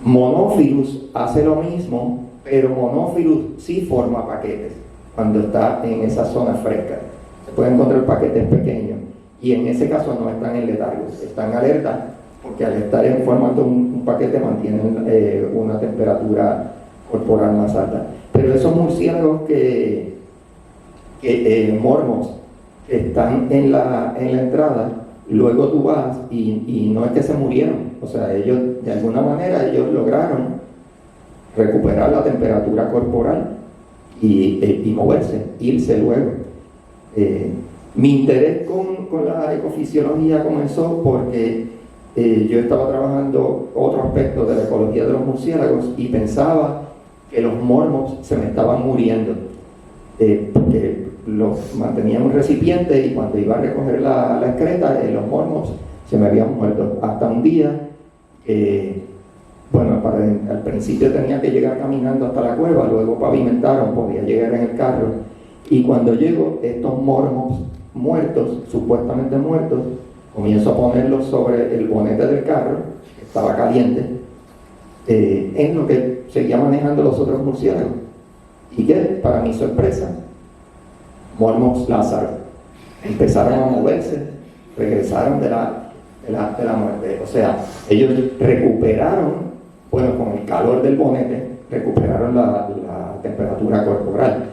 Monophilus hace lo mismo, pero Monophilus sí forma paquetes cuando está en esa zona fresca. Se pueden encontrar paquetes pequeños y en ese caso no están en letargo, están alerta porque al estar formando un paquete mantienen una temperatura corporal más alta. Pero esos murciélagos mormos que están en la entrada, luego tú vas y no es que se murieron, o sea, ellos de alguna manera ellos lograron recuperar la temperatura corporal y moverse, irse luego. Mi interés con la ecofisiología comenzó porque yo estaba trabajando otro aspecto de la ecología de los murciélagos y pensaba que los mormos se me estaban muriendo, porque los mantenía en un recipiente y cuando iba a recoger la excreta, los mormos se me habían muerto. Hasta un día, al principio tenía que llegar caminando hasta la cueva, luego pavimentaron, podía llegar en el carro, y cuando llego, estos mormos muertos, supuestamente muertos, comienzo a ponerlos sobre el bonete del carro, que estaba caliente, en lo que seguía manejando los otros murciélagos. Y que, para mi sorpresa, mormos Lázaro empezaron a moverse, regresaron de la muerte. O sea, ellos recuperaron, bueno, con el calor del bonete, recuperaron la temperatura corporal.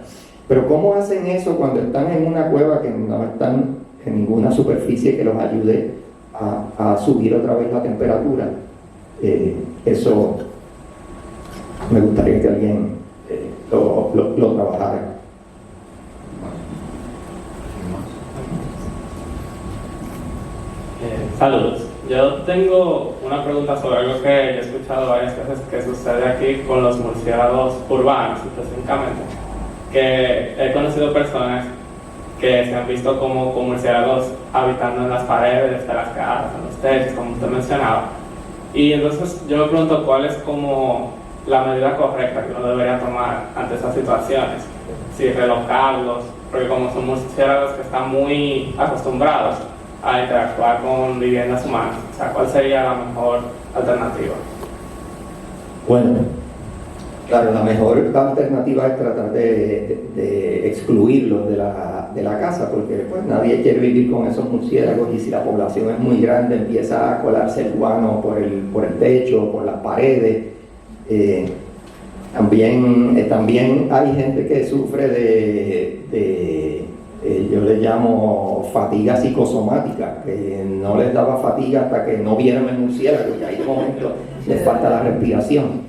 Pero ¿cómo hacen eso cuando están en una cueva que no están en ninguna superficie que los ayude a subir otra vez la temperatura? Eso me gustaría que alguien lo trabajara. Saludos. Yo tengo una pregunta sobre algo que he escuchado varias veces que sucede aquí con los murciélagos urbanos, específicamente. Que he conocido personas que se han visto como murciélagos habitando en las paredes de las casas, en los techos, como usted mencionaba. Y entonces yo me pregunto cuál es como la medida correcta que uno debería tomar ante esas situaciones. Si relocarlos, porque como son murciélagos que están muy acostumbrados a interactuar con viviendas humanas, o sea, ¿cuál sería la mejor alternativa? Bueno, claro, la mejor alternativa es tratar de excluirlos de la casa, porque pues nadie quiere vivir con esos murciélagos, y si la población es muy grande empieza a colarse el guano por el techo, por las paredes. También hay gente que sufre de yo le llamo fatiga psicosomática, que no les daba fatiga hasta que no vieron el murciélago y ahí de momento les falta la respiración.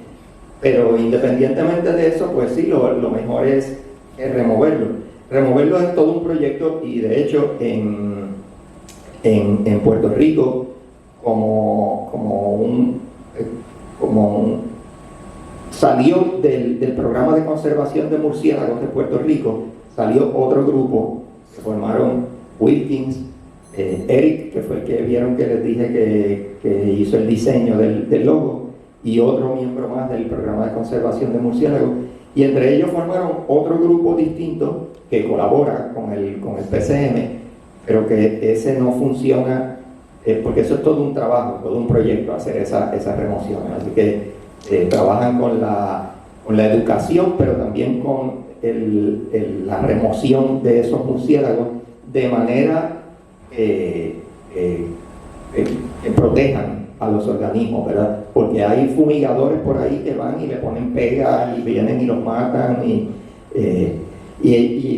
Pero independientemente de eso, pues sí, lo mejor es removerlo. Removerlo es todo un proyecto, y de hecho en Puerto Rico, salió del programa de conservación de murciélagos de Puerto Rico, salió otro grupo, se formaron Wilkins, Eric, que fue el que vieron que les dije que hizo el diseño del logo, y otro miembro más del programa de conservación de murciélagos, y entre ellos formaron otro grupo distinto que colabora con el PCM, pero que ese no funciona, porque eso es todo un trabajo, todo un proyecto, hacer esas remociones. Así que trabajan con la educación, pero también con la remoción de esos murciélagos de manera que protejan a los organismos, ¿verdad? Porque hay fumigadores por ahí que van y le ponen pega y vienen y los matan y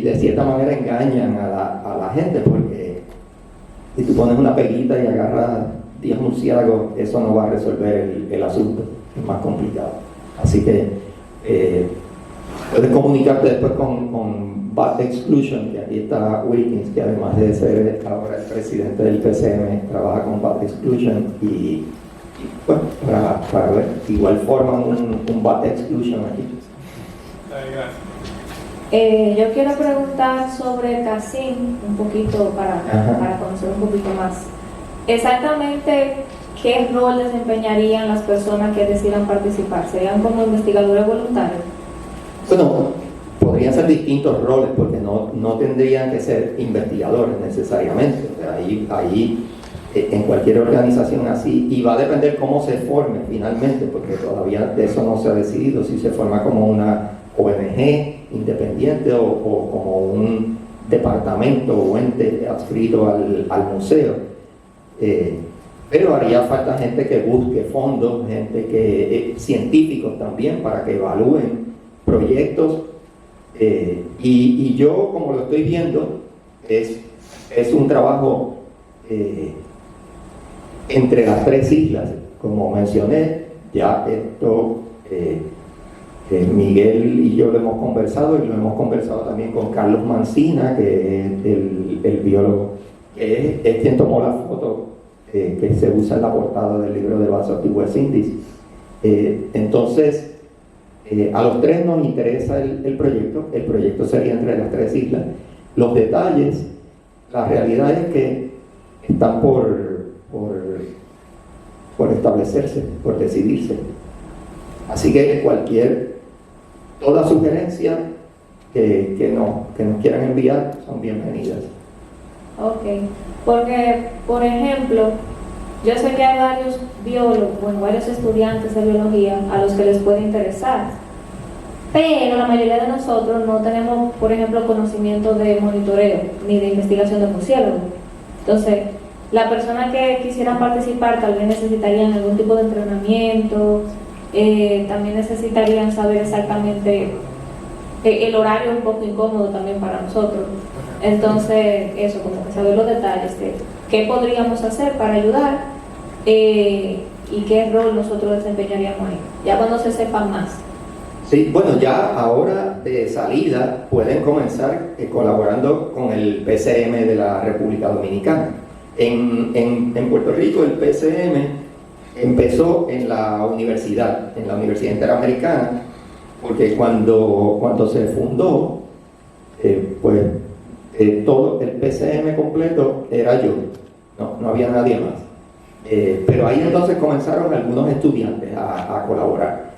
de cierta manera engañan a la gente, porque si tú pones una peguita y agarras 10 murciélagos, eso no va a resolver el asunto, es más complicado. Así que puedes comunicarte después con Bat Exclusion, que aquí está Wilkins, que además de ser ahora el presidente del PCM, trabaja con Bat Exclusion, y bueno, para ver, igual forman un Bat Exclusion aquí. Yo quiero preguntar sobre Cassin un poquito para conocer un poquito más. Exactamente, ¿qué rol desempeñarían las personas que decidan participar? ¿Serían como investigadores voluntarios? Bueno, podrían ser distintos roles porque no tendrían que ser investigadores necesariamente. O sea, ahí en cualquier organización así, y va a depender cómo se forme finalmente, porque todavía de eso no se ha decidido, si se forma como una ONG independiente o como un departamento o ente adscrito al museo. Pero haría falta gente que busque fondos, gente que científicos también, para que evalúen proyectos. Y yo, como lo estoy viendo, es un trabajo entre las tres islas. Como mencioné, ya esto Miguel y yo lo hemos conversado, y lo hemos conversado también con Carlos Mancina, que es el biólogo, que es quien tomó la foto que se usa en la portada del libro de Vasos y West Indies. Entonces, a los tres nos interesa el proyecto sería entre las tres islas. Los detalles, la realidad es que están por establecerse, por decidirse. Así que toda sugerencia que nos quieran enviar son bienvenidas. Ok, porque, por ejemplo, yo sé que hay varios biólogos, bueno, varios estudiantes de biología a los que les puede interesar, pero la mayoría de nosotros no tenemos, por ejemplo, conocimiento de monitoreo ni de investigación de murciélagos. Entonces, la persona que quisiera participar tal vez necesitarían algún tipo de entrenamiento, también necesitarían saber exactamente el horario, un poco incómodo también para nosotros. Entonces, eso, como que saber los detalles de qué podríamos hacer para ayudar y qué rol nosotros desempeñaríamos ahí, ya cuando se sepa más. Sí, bueno, ya ahora de salida pueden comenzar colaborando con el PCM de la República Dominicana. En Puerto Rico el PCM empezó en la Universidad Interamericana, porque cuando se fundó, todo el PCM completo era yo, no había nadie más. Pero ahí entonces comenzaron algunos estudiantes a colaborar.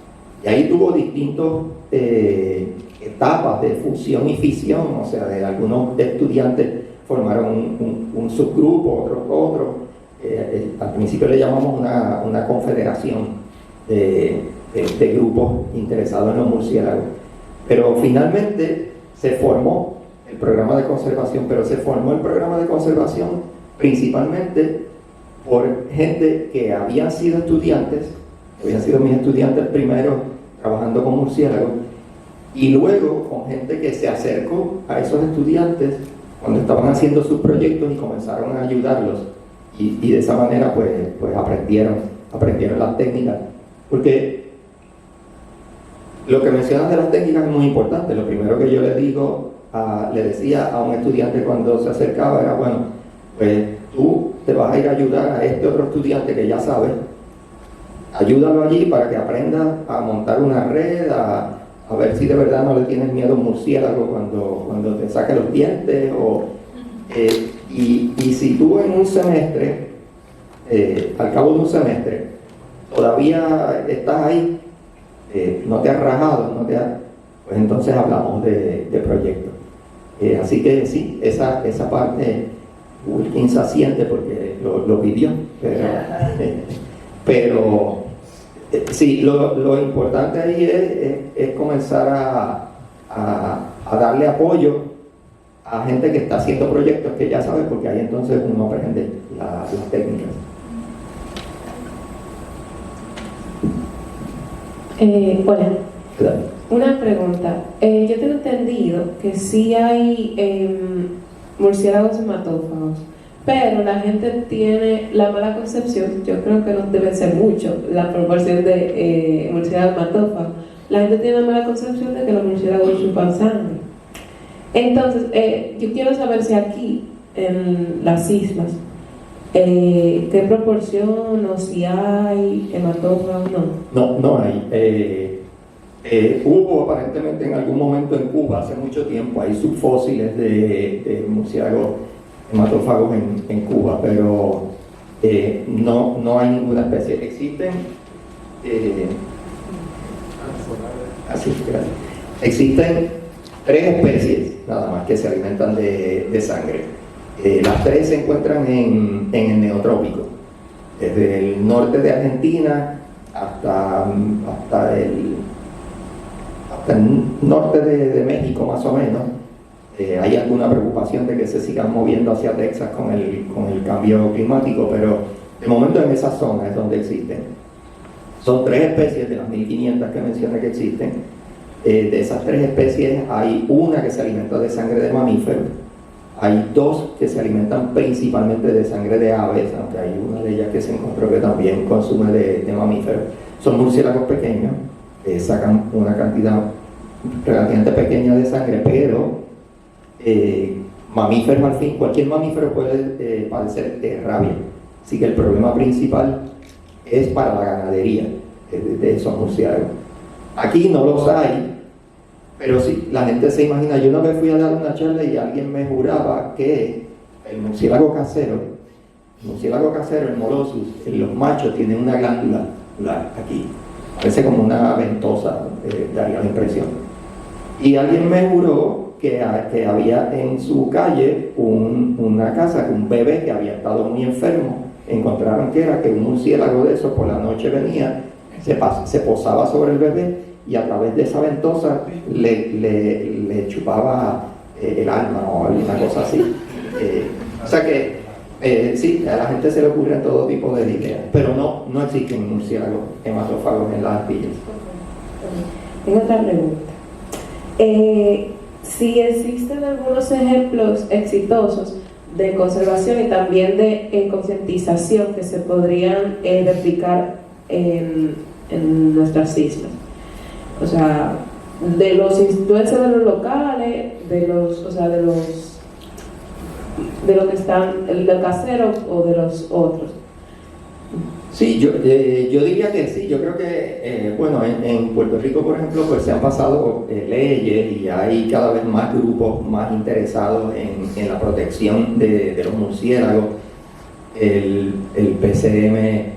Y ahí tuvo distintas etapas de fusión y fisión, o sea, de algunos estudiantes formaron un subgrupo, otro. Al principio le llamamos una confederación de grupos interesados en los murciélagos. Pero finalmente se formó el programa de conservación, principalmente por gente que habían sido estudiantes, habían sido mis estudiantes primero trabajando con murciélagos, y luego con gente que se acercó a esos estudiantes cuando estaban haciendo sus proyectos y comenzaron a ayudarlos, y de esa manera pues aprendieron las técnicas, porque lo que mencionas de las técnicas es muy importante. Lo primero que yo le decía a un estudiante cuando se acercaba era, bueno, pues tú te vas a ir a ayudar a este otro estudiante que ya sabe, ayúdalo allí para que aprenda a montar una red, a ver si de verdad no le tienes miedo a un murciélago cuando te saque los dientes, y si tú en un semestre, al cabo de un semestre, todavía estás ahí, no te has rajado, pues entonces hablamos de proyectos. Así que sí, esa parte Wilkins asiente porque lo vivió, pero sí, lo importante ahí es comenzar a darle apoyo a gente que está haciendo proyectos que ya sabe, porque ahí entonces uno aprende las técnicas. Hola. Claro. Una pregunta. Yo tengo entendido que sí hay murciélagos hematófagos, pero la gente tiene la mala concepción, yo creo que no debe ser mucho la proporción de murciélagos hematófagos. La gente tiene la mala concepción de que los murciélagos chupan sangre. Entonces, yo quiero saber si aquí, en las islas, qué proporción o si hay hematófagos o no. No hay. Hubo aparentemente en algún momento en Cuba, hace mucho tiempo, hay subfósiles de murciélagos hematófagos en Cuba, pero no hay ninguna especie. Existen, gracias. Existen 3 especies nada más que se alimentan de sangre. Las 3 se encuentran en el neotrópico, desde el norte de Argentina hasta el norte de México más o menos. Hay alguna preocupación de que se sigan moviendo hacia Texas con el cambio climático, pero de momento en esa zona es donde existen. Son 3 especies de las 1500 que mencioné que existen. De esas 3 especies hay una que se alimenta de sangre de mamíferos, hay 2 que se alimentan principalmente de sangre de aves, aunque hay una de ellas que se encontró que también consume de mamíferos. Son murciélagos pequeños, sacan una cantidad relativamente pequeña de sangre, pero mamíferos al fin, cualquier mamífero puede padecer de rabia, así que el problema principal es para la ganadería de esos murciélagos. Aquí no los hay, pero sí, la gente se imagina. Yo una vez fui a dar una charla y alguien me juraba que el murciélago casero, el Morosus, los machos tienen una glándula aquí, parece como una ventosa, daría la impresión. Y alguien me juró que había en su calle una casa, un bebé que había estado muy enfermo. Encontraron que era que un murciélago de esos por la noche venía, se posaba sobre el bebé y a través de esa ventosa le chupaba el alma o alguna cosa así. O sea que sí, a la gente se le ocurren todo tipo de ideas, pero no existen murciélagos hematófagos en las ardillas. Tengo otra pregunta. Si existen algunos ejemplos exitosos de conservación y también de concientización que se podrían replicar en nuestras islas, o sea, de los influencers de los locales, de lo que están, del casero o de los otros. Sí, yo diría que sí. Yo creo que, bueno, en Puerto Rico, por ejemplo, pues se han pasado leyes y hay cada vez más grupos más interesados en la protección de los murciélagos. El PCMR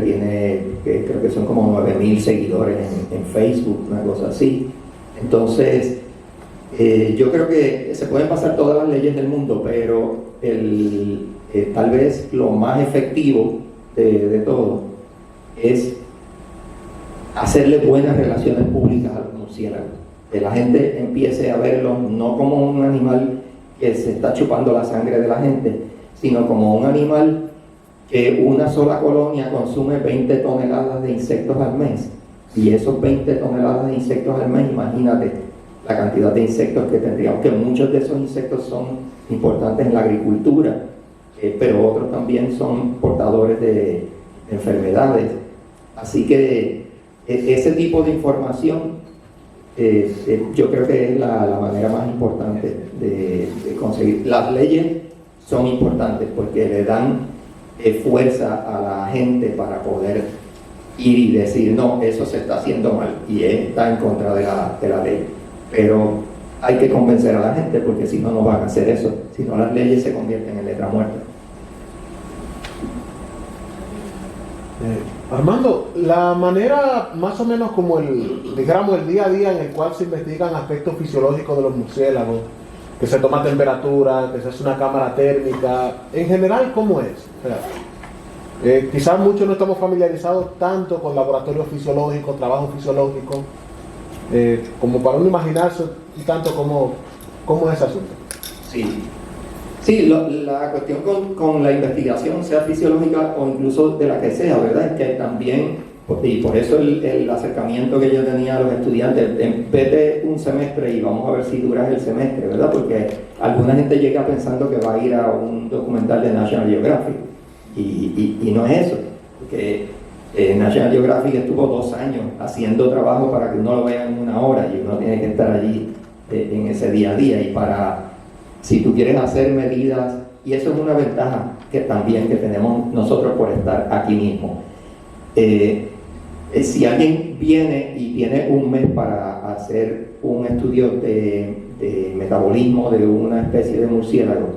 tiene, creo que son como 9.000 seguidores en Facebook, una cosa así. Entonces, yo creo que se pueden pasar todas las leyes del mundo, pero tal vez lo más efectivo de todo es hacerle buenas relaciones públicas a los murciélagos, que la gente empiece a verlos no como un animal que se está chupando la sangre de la gente, sino como un animal que una sola colonia consume 20 toneladas de insectos al mes, y esos 20 toneladas de insectos al mes, imagínate la cantidad de insectos que tendríamos, que muchos de esos insectos son importantes en la agricultura, pero otros también son portadores de enfermedades. Así que ese tipo de información yo creo que es la manera más importante de conseguir. Las leyes son importantes porque le dan fuerza a la gente para poder ir y decir, no, eso se está haciendo mal y está en contra de la ley. Pero hay que convencer a la gente porque si no, no van a hacer eso. Si no, las leyes se convierten en letra muerta. Armando, la manera más o menos como digamos el día a día en el cual se investigan aspectos fisiológicos de los murciélagos, que se toma temperatura, que se hace una cámara térmica, en general, ¿cómo es? Quizás muchos no estamos familiarizados tanto con laboratorios fisiológicos, trabajo fisiológico, como para uno imaginarse tanto cómo es ese asunto. Sí, la cuestión con la investigación, sea fisiológica o incluso de la que sea, ¿verdad? Es que también, y por eso el acercamiento que yo tenía a los estudiantes, en vez de un semestre y vamos a ver si duras el semestre, ¿verdad? Porque alguna gente llega pensando que va a ir a un documental de National Geographic y no es eso, porque National Geographic estuvo 2 años haciendo trabajo para que uno lo vea en 1 hora y uno tiene que estar allí en ese día a día, y si tú quieres hacer medidas, y eso es una ventaja que tenemos nosotros por estar aquí mismo. Si alguien viene y tiene un mes para hacer un estudio de metabolismo de una especie de murciélago,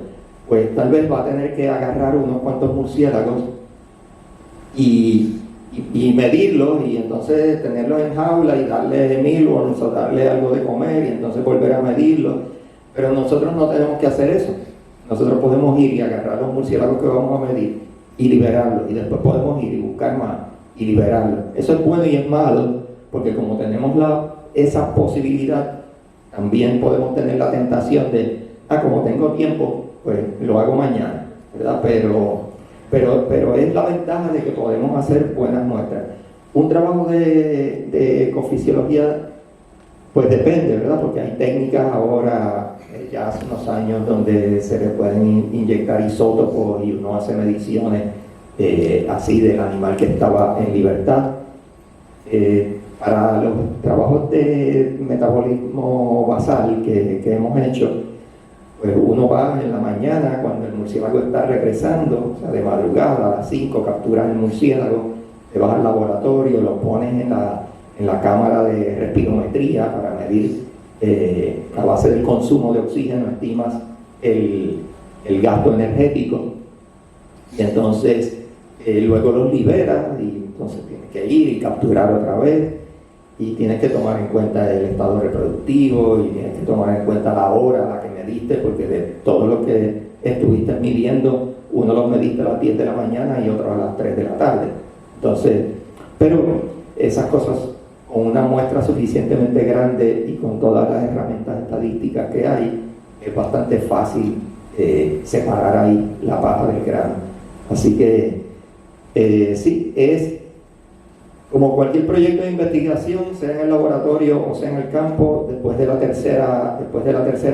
pues tal vez va a tener que agarrar unos cuantos murciélagos y medirlos, y entonces tenerlos en jaula y darle mealworms o darle algo de comer y entonces volver a medirlos. Pero nosotros no tenemos que hacer eso. Nosotros podemos ir y agarrar los murciélagos que vamos a medir y liberarlos, y después podemos ir y buscar más y liberarlos. Eso es bueno y es malo, porque como tenemos esa posibilidad, también podemos tener la tentación de, como tengo tiempo, pues lo hago mañana, ¿verdad? Pero es la ventaja de que podemos hacer buenas muestras. Un trabajo de ecofisiología, pues depende, ¿verdad? Porque hay técnicas ahora, ya hace unos años, donde se le pueden inyectar isótopos y uno hace mediciones así del animal que estaba en libertad. Para los trabajos de metabolismo basal que hemos hecho, pues uno va en la mañana cuando el murciélago está regresando, o sea, de madrugada a las 5, capturas el murciélago, te vas al laboratorio, lo pones en la cámara de respirometría para medir a base del consumo de oxígeno, estimas el gasto energético, y entonces luego los liberas, y entonces tienes que ir y capturar otra vez, y tienes que tomar en cuenta el estado reproductivo, y tienes que tomar en cuenta la hora a la que mediste, porque de todo lo que estuviste midiendo, uno los mediste a las 10 de la mañana y otro a las 3 de la tarde. Entonces, pero esas cosas, con una muestra suficientemente grande y con todas las herramientas estadísticas que hay, es bastante fácil separar ahí la paja del grano. Así que sí, es como cualquier proyecto de investigación, sea en el laboratorio o sea en el campo, después de la tercera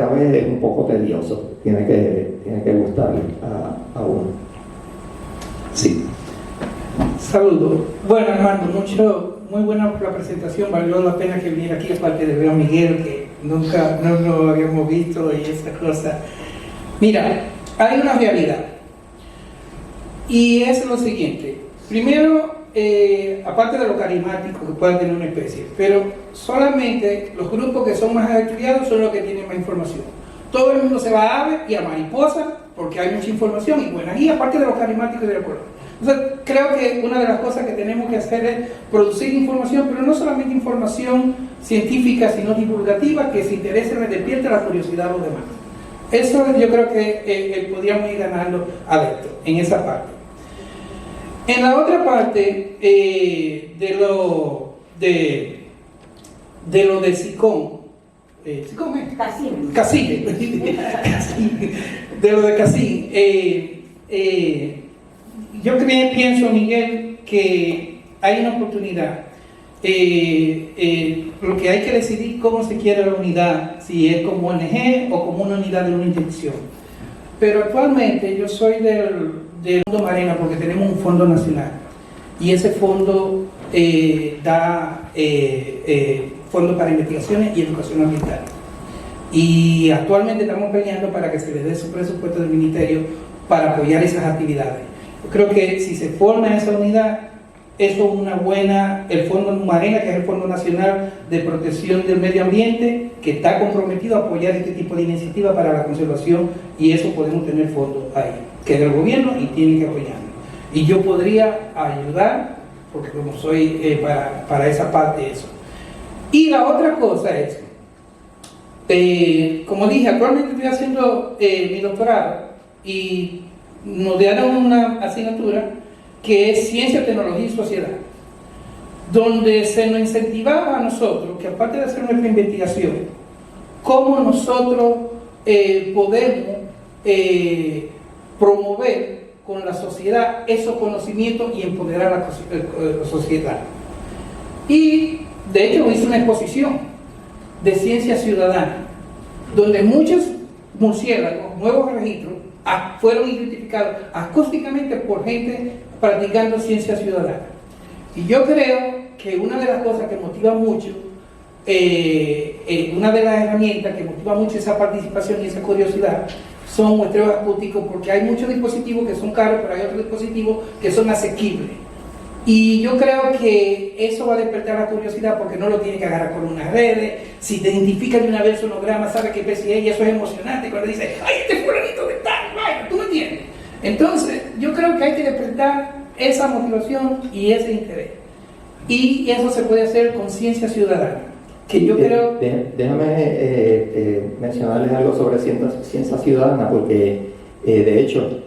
vez es un poco tedioso, tiene que gustarle a uno. Sí. Saludos. Bueno, Armando, muy buena la presentación, valió la pena que viniera aquí, aparte de ver a Miguel, que nunca no lo habíamos visto y esa cosa. Mira, hay una realidad, y es lo siguiente. Primero, aparte de lo carismático que pueda tener una especie, pero solamente los grupos que son más estudiados son los que tienen más información. Todo el mundo se va a ave y a mariposa porque hay mucha información y buena guía, aparte de los carismáticos y de los colores. Entonces, creo que una de las cosas que tenemos que hacer es producir información, pero no solamente información científica, sino divulgativa, que se interese, me despierte la curiosidad a los demás. Eso yo creo que podríamos ir ganando adeptos en esa parte. En la otra parte, de lo de SICOM, ¿SICOM es? Casille. De lo de Casille, yo pienso, Miguel, que hay una oportunidad. Lo que hay que decidir cómo se quiere la unidad, si es como ONG o como una unidad de una institución. Pero actualmente yo soy del Fondo Marena porque tenemos un fondo nacional y ese fondo da fondos para investigaciones y educación ambiental, y actualmente estamos peleando para que se les dé su presupuesto del ministerio para apoyar esas actividades. Yo creo que si se forma esa unidad, eso es una buena, el Fondo Marena, que es el Fondo Nacional de Protección del Medio Ambiente, que está comprometido a apoyar este tipo de iniciativas para la conservación, y eso podemos tener fondos ahí, que es del gobierno y tiene que apoyarlo. Y yo podría ayudar, porque como soy para esa parte eso. Y la otra cosa es, como dije, actualmente estoy haciendo mi doctorado y nos dieron una asignatura que es Ciencia, Tecnología y Sociedad, donde se nos incentivaba a nosotros, que aparte de hacer nuestra investigación, cómo nosotros podemos promover con la sociedad esos conocimientos y empoderar a la sociedad. Y de hecho hice una exposición de ciencia ciudadana, donde muchos murciélagos, nuevos registros, fueron identificados acústicamente por gente practicando ciencia ciudadana. Y yo creo que una de las cosas que motiva mucho, una de las herramientas que motiva mucho esa participación y esa curiosidad, son muestreos acústicos, porque hay muchos dispositivos que son caros, pero hay otros dispositivos que son asequibles. Y yo creo que eso va a despertar la curiosidad, porque no lo tiene que agarrar con unas redes. Si te identifica de una vez el sonograma, sabe qué especie es, y eso es emocionante cuando dice, ¡ay, este fulanito de tal! Entonces, yo creo que hay que despertar esa motivación y ese interés. Y eso se puede hacer con ciencia ciudadana, que yo creo... Déjame mencionarles algo sobre ciencia ciudadana, porque de hecho,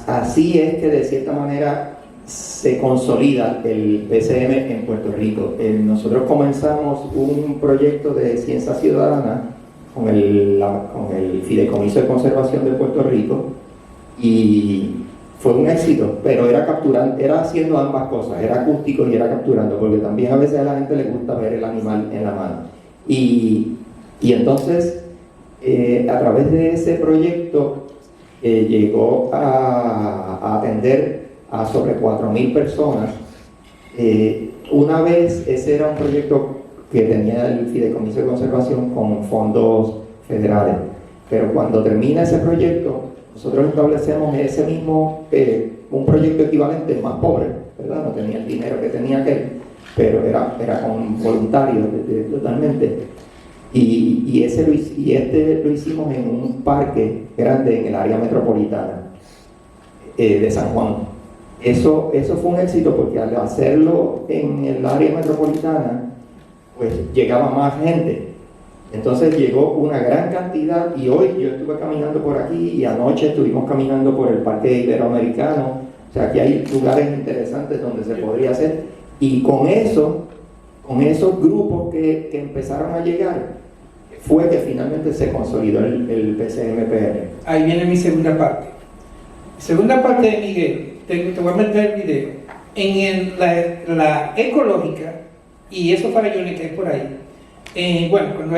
así es que de cierta manera se consolida el PCM en Puerto Rico. Nosotros comenzamos un proyecto de ciencia ciudadana con el Fideicomiso de Conservación de Puerto Rico y fue un éxito, pero era haciendo ambas cosas, era acústico y era capturando, porque también a veces a la gente le gusta ver el animal en la mano. Y entonces, a través de ese proyecto, llegó a atender a sobre 4.000 personas. Una vez, ese era un proyecto que tenía el Fideicomiso de Conservación con fondos federales, pero cuando termina ese proyecto, nosotros establecemos ese mismo, un proyecto equivalente más pobre, ¿verdad? No tenía el dinero que tenía aquel, pero era con voluntarios totalmente. Y este lo hicimos en un parque grande en el área metropolitana de San Juan. Eso fue un éxito porque al hacerlo en el área metropolitana, pues llegaba más gente. Entonces llegó una gran cantidad y hoy yo estuve caminando por aquí y anoche estuvimos caminando por el Parque Iberoamericano. O sea, aquí hay lugares interesantes donde se podría hacer. Y con esos grupos que empezaron a llegar, fue que finalmente se consolidó el PCMPR. Ahí viene mi segunda parte. Segunda parte de Miguel, te voy a meter el video. En la ecológica, y eso para Johnny que es por ahí, bueno, cuando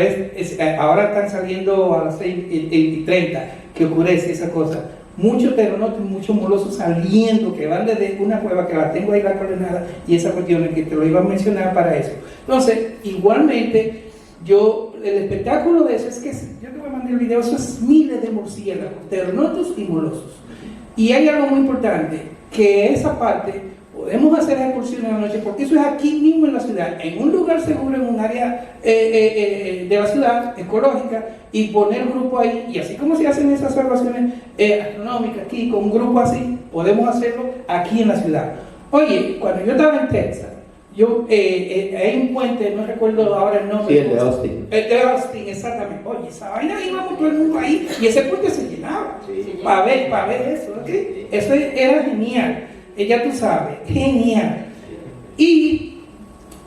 ahora están saliendo a las 6:30 que oscurece esa cosa, muchos terremotos y muchos molosos saliendo que van desde una cueva que la tengo ahí la coordenada y esa cuestión que te lo iba a mencionar para eso. Entonces, igualmente, el espectáculo de eso es que, yo te voy a mandar el video, eso es miles de murciélagos, ternotos y molosos. Y hay algo muy importante, que esa parte podemos hacer excursiones a la noche, porque eso es aquí mismo en la ciudad, en un lugar seguro, en un área de la ciudad ecológica, y poner grupo ahí, y así como se hacen esas observaciones astronómicas aquí, con un grupo así, podemos hacerlo aquí en la ciudad. Oye, cuando yo estaba en Texas, hay un puente, no recuerdo ahora el nombre. Sí, el de Austin. El de Austin, exactamente. Oye, esa vaina íbamos todo el mundo ahí y ese puente se llenaba. Sí. Para ver eso, ¿ok? Eso era genial. Ya tú sabes, genial. Y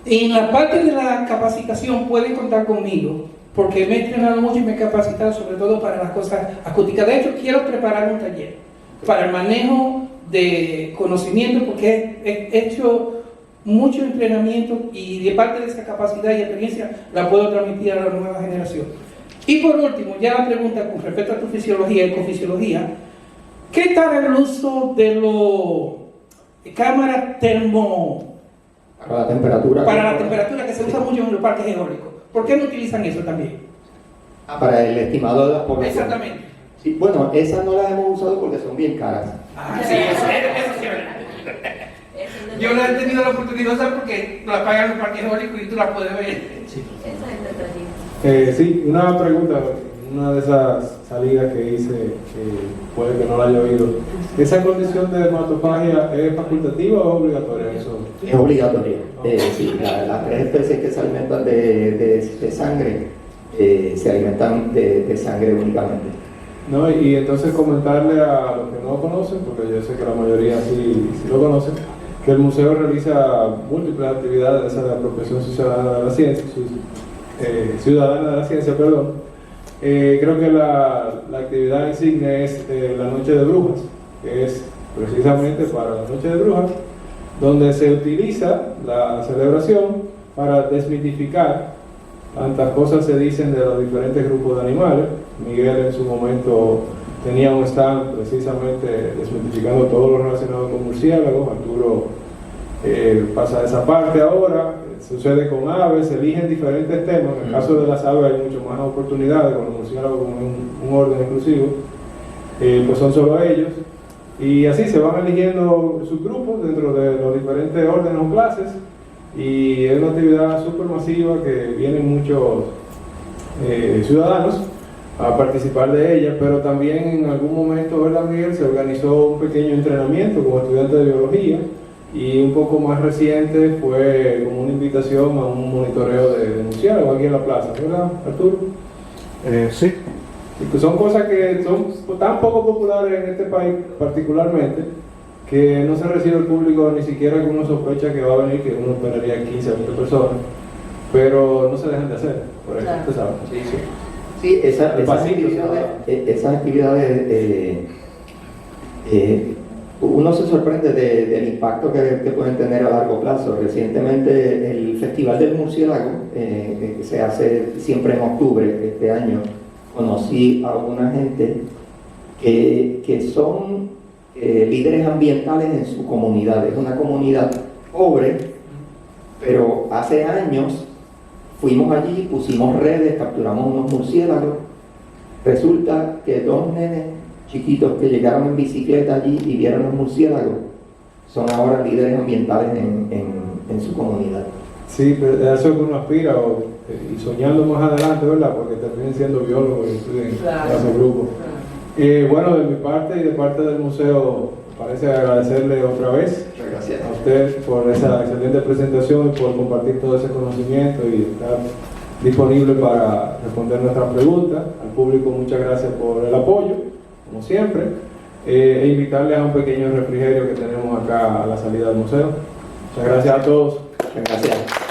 en la parte de la capacitación pueden contar conmigo, porque me he entrenado mucho y me he capacitado sobre todo para las cosas acústicas. De hecho, quiero preparar un taller para el manejo de conocimiento, porque he hecho mucho entrenamiento y de parte de esa capacidad y experiencia la puedo transmitir a la nueva generación. Y por último, ya la pregunta con respecto a tu fisiología, ecofisiología, ¿qué tal el uso de cámaras termo? Para la temperatura. Para la temperatura que se usa mucho en los parques eólicos. ¿Por qué no utilizan eso también? Para el estimado de la población. Exactamente. Sí, bueno, esas no las hemos usado porque son bien caras. Sí, eso sí. Yo no he tenido la oportunidad de usar porque la pagan los parques eólicos y tú la puedes ver. Sí, una pregunta, una de esas salidas que hice, puede que no la haya oído. ¿Esa condición de dermatofagia es facultativa o obligatoria? Eso es obligatoria. Sí, las 3 especies que se alimentan de sangre se alimentan de sangre únicamente. No, y entonces comentarle a los que no lo conocen, porque yo sé que la mayoría sí lo conocen, que el museo realiza múltiples actividades de apropiación ciudadana de la ciencia, creo que la actividad insignia es la Noche de Brujas, que es precisamente para la Noche de Brujas, donde se utiliza la celebración para desmitificar tantas cosas se dicen de los diferentes grupos de animales. Miguel en su momento tenía un stand precisamente desmitificando todo lo relacionado con murciélagos. Arturo pasa esa parte ahora. Sucede con aves, se eligen diferentes temas. En el caso de las aves hay mucho más oportunidades, con los murciélagos como un orden exclusivo, pues son solo ellos. Y así se van eligiendo subgrupos dentro de los diferentes órdenes o clases. Y es una actividad súper masiva que vienen muchos ciudadanos a participar de ella, pero también en algún momento, ¿verdad, Miguel? Se organizó un pequeño entrenamiento como estudiante de biología, y un poco más reciente fue como una invitación a un monitoreo de murciélagos aquí en la plaza, ¿verdad, Arturo? Sí. Y que son cosas que son tan poco populares en este país particularmente, que no se recibe el público ni siquiera que uno sospecha que va a venir, que uno esperaría 15 o 20 personas, pero no se dejan de hacer, por eso, usted sabe. Sí, sí. Sí, esas actividades uno se sorprende del impacto que pueden tener a largo plazo. Recientemente el Festival del Murciélago, que se hace siempre en octubre este año, conocí a una gente que son líderes ambientales en su comunidad. Es una comunidad pobre, pero hace años fuimos allí, pusimos redes, capturamos unos murciélagos. Resulta que dos nenes chiquitos que llegaron en bicicleta allí y vieron los murciélagos son ahora líderes ambientales en su comunidad. Sí, pero eso es que uno aspira, y soñando más adelante, ¿verdad? Porque terminen siendo biólogos y estudien en ese grupo. Bueno, de mi parte y de parte del museo, parece agradecerle otra vez Gracias a usted por esa excelente presentación y por compartir todo ese conocimiento y estar disponible para responder nuestras preguntas. Al público, muchas gracias por el apoyo, como siempre, e invitarles a un pequeño refrigerio que tenemos acá a la salida del museo. Muchas gracias a todos. Gracias.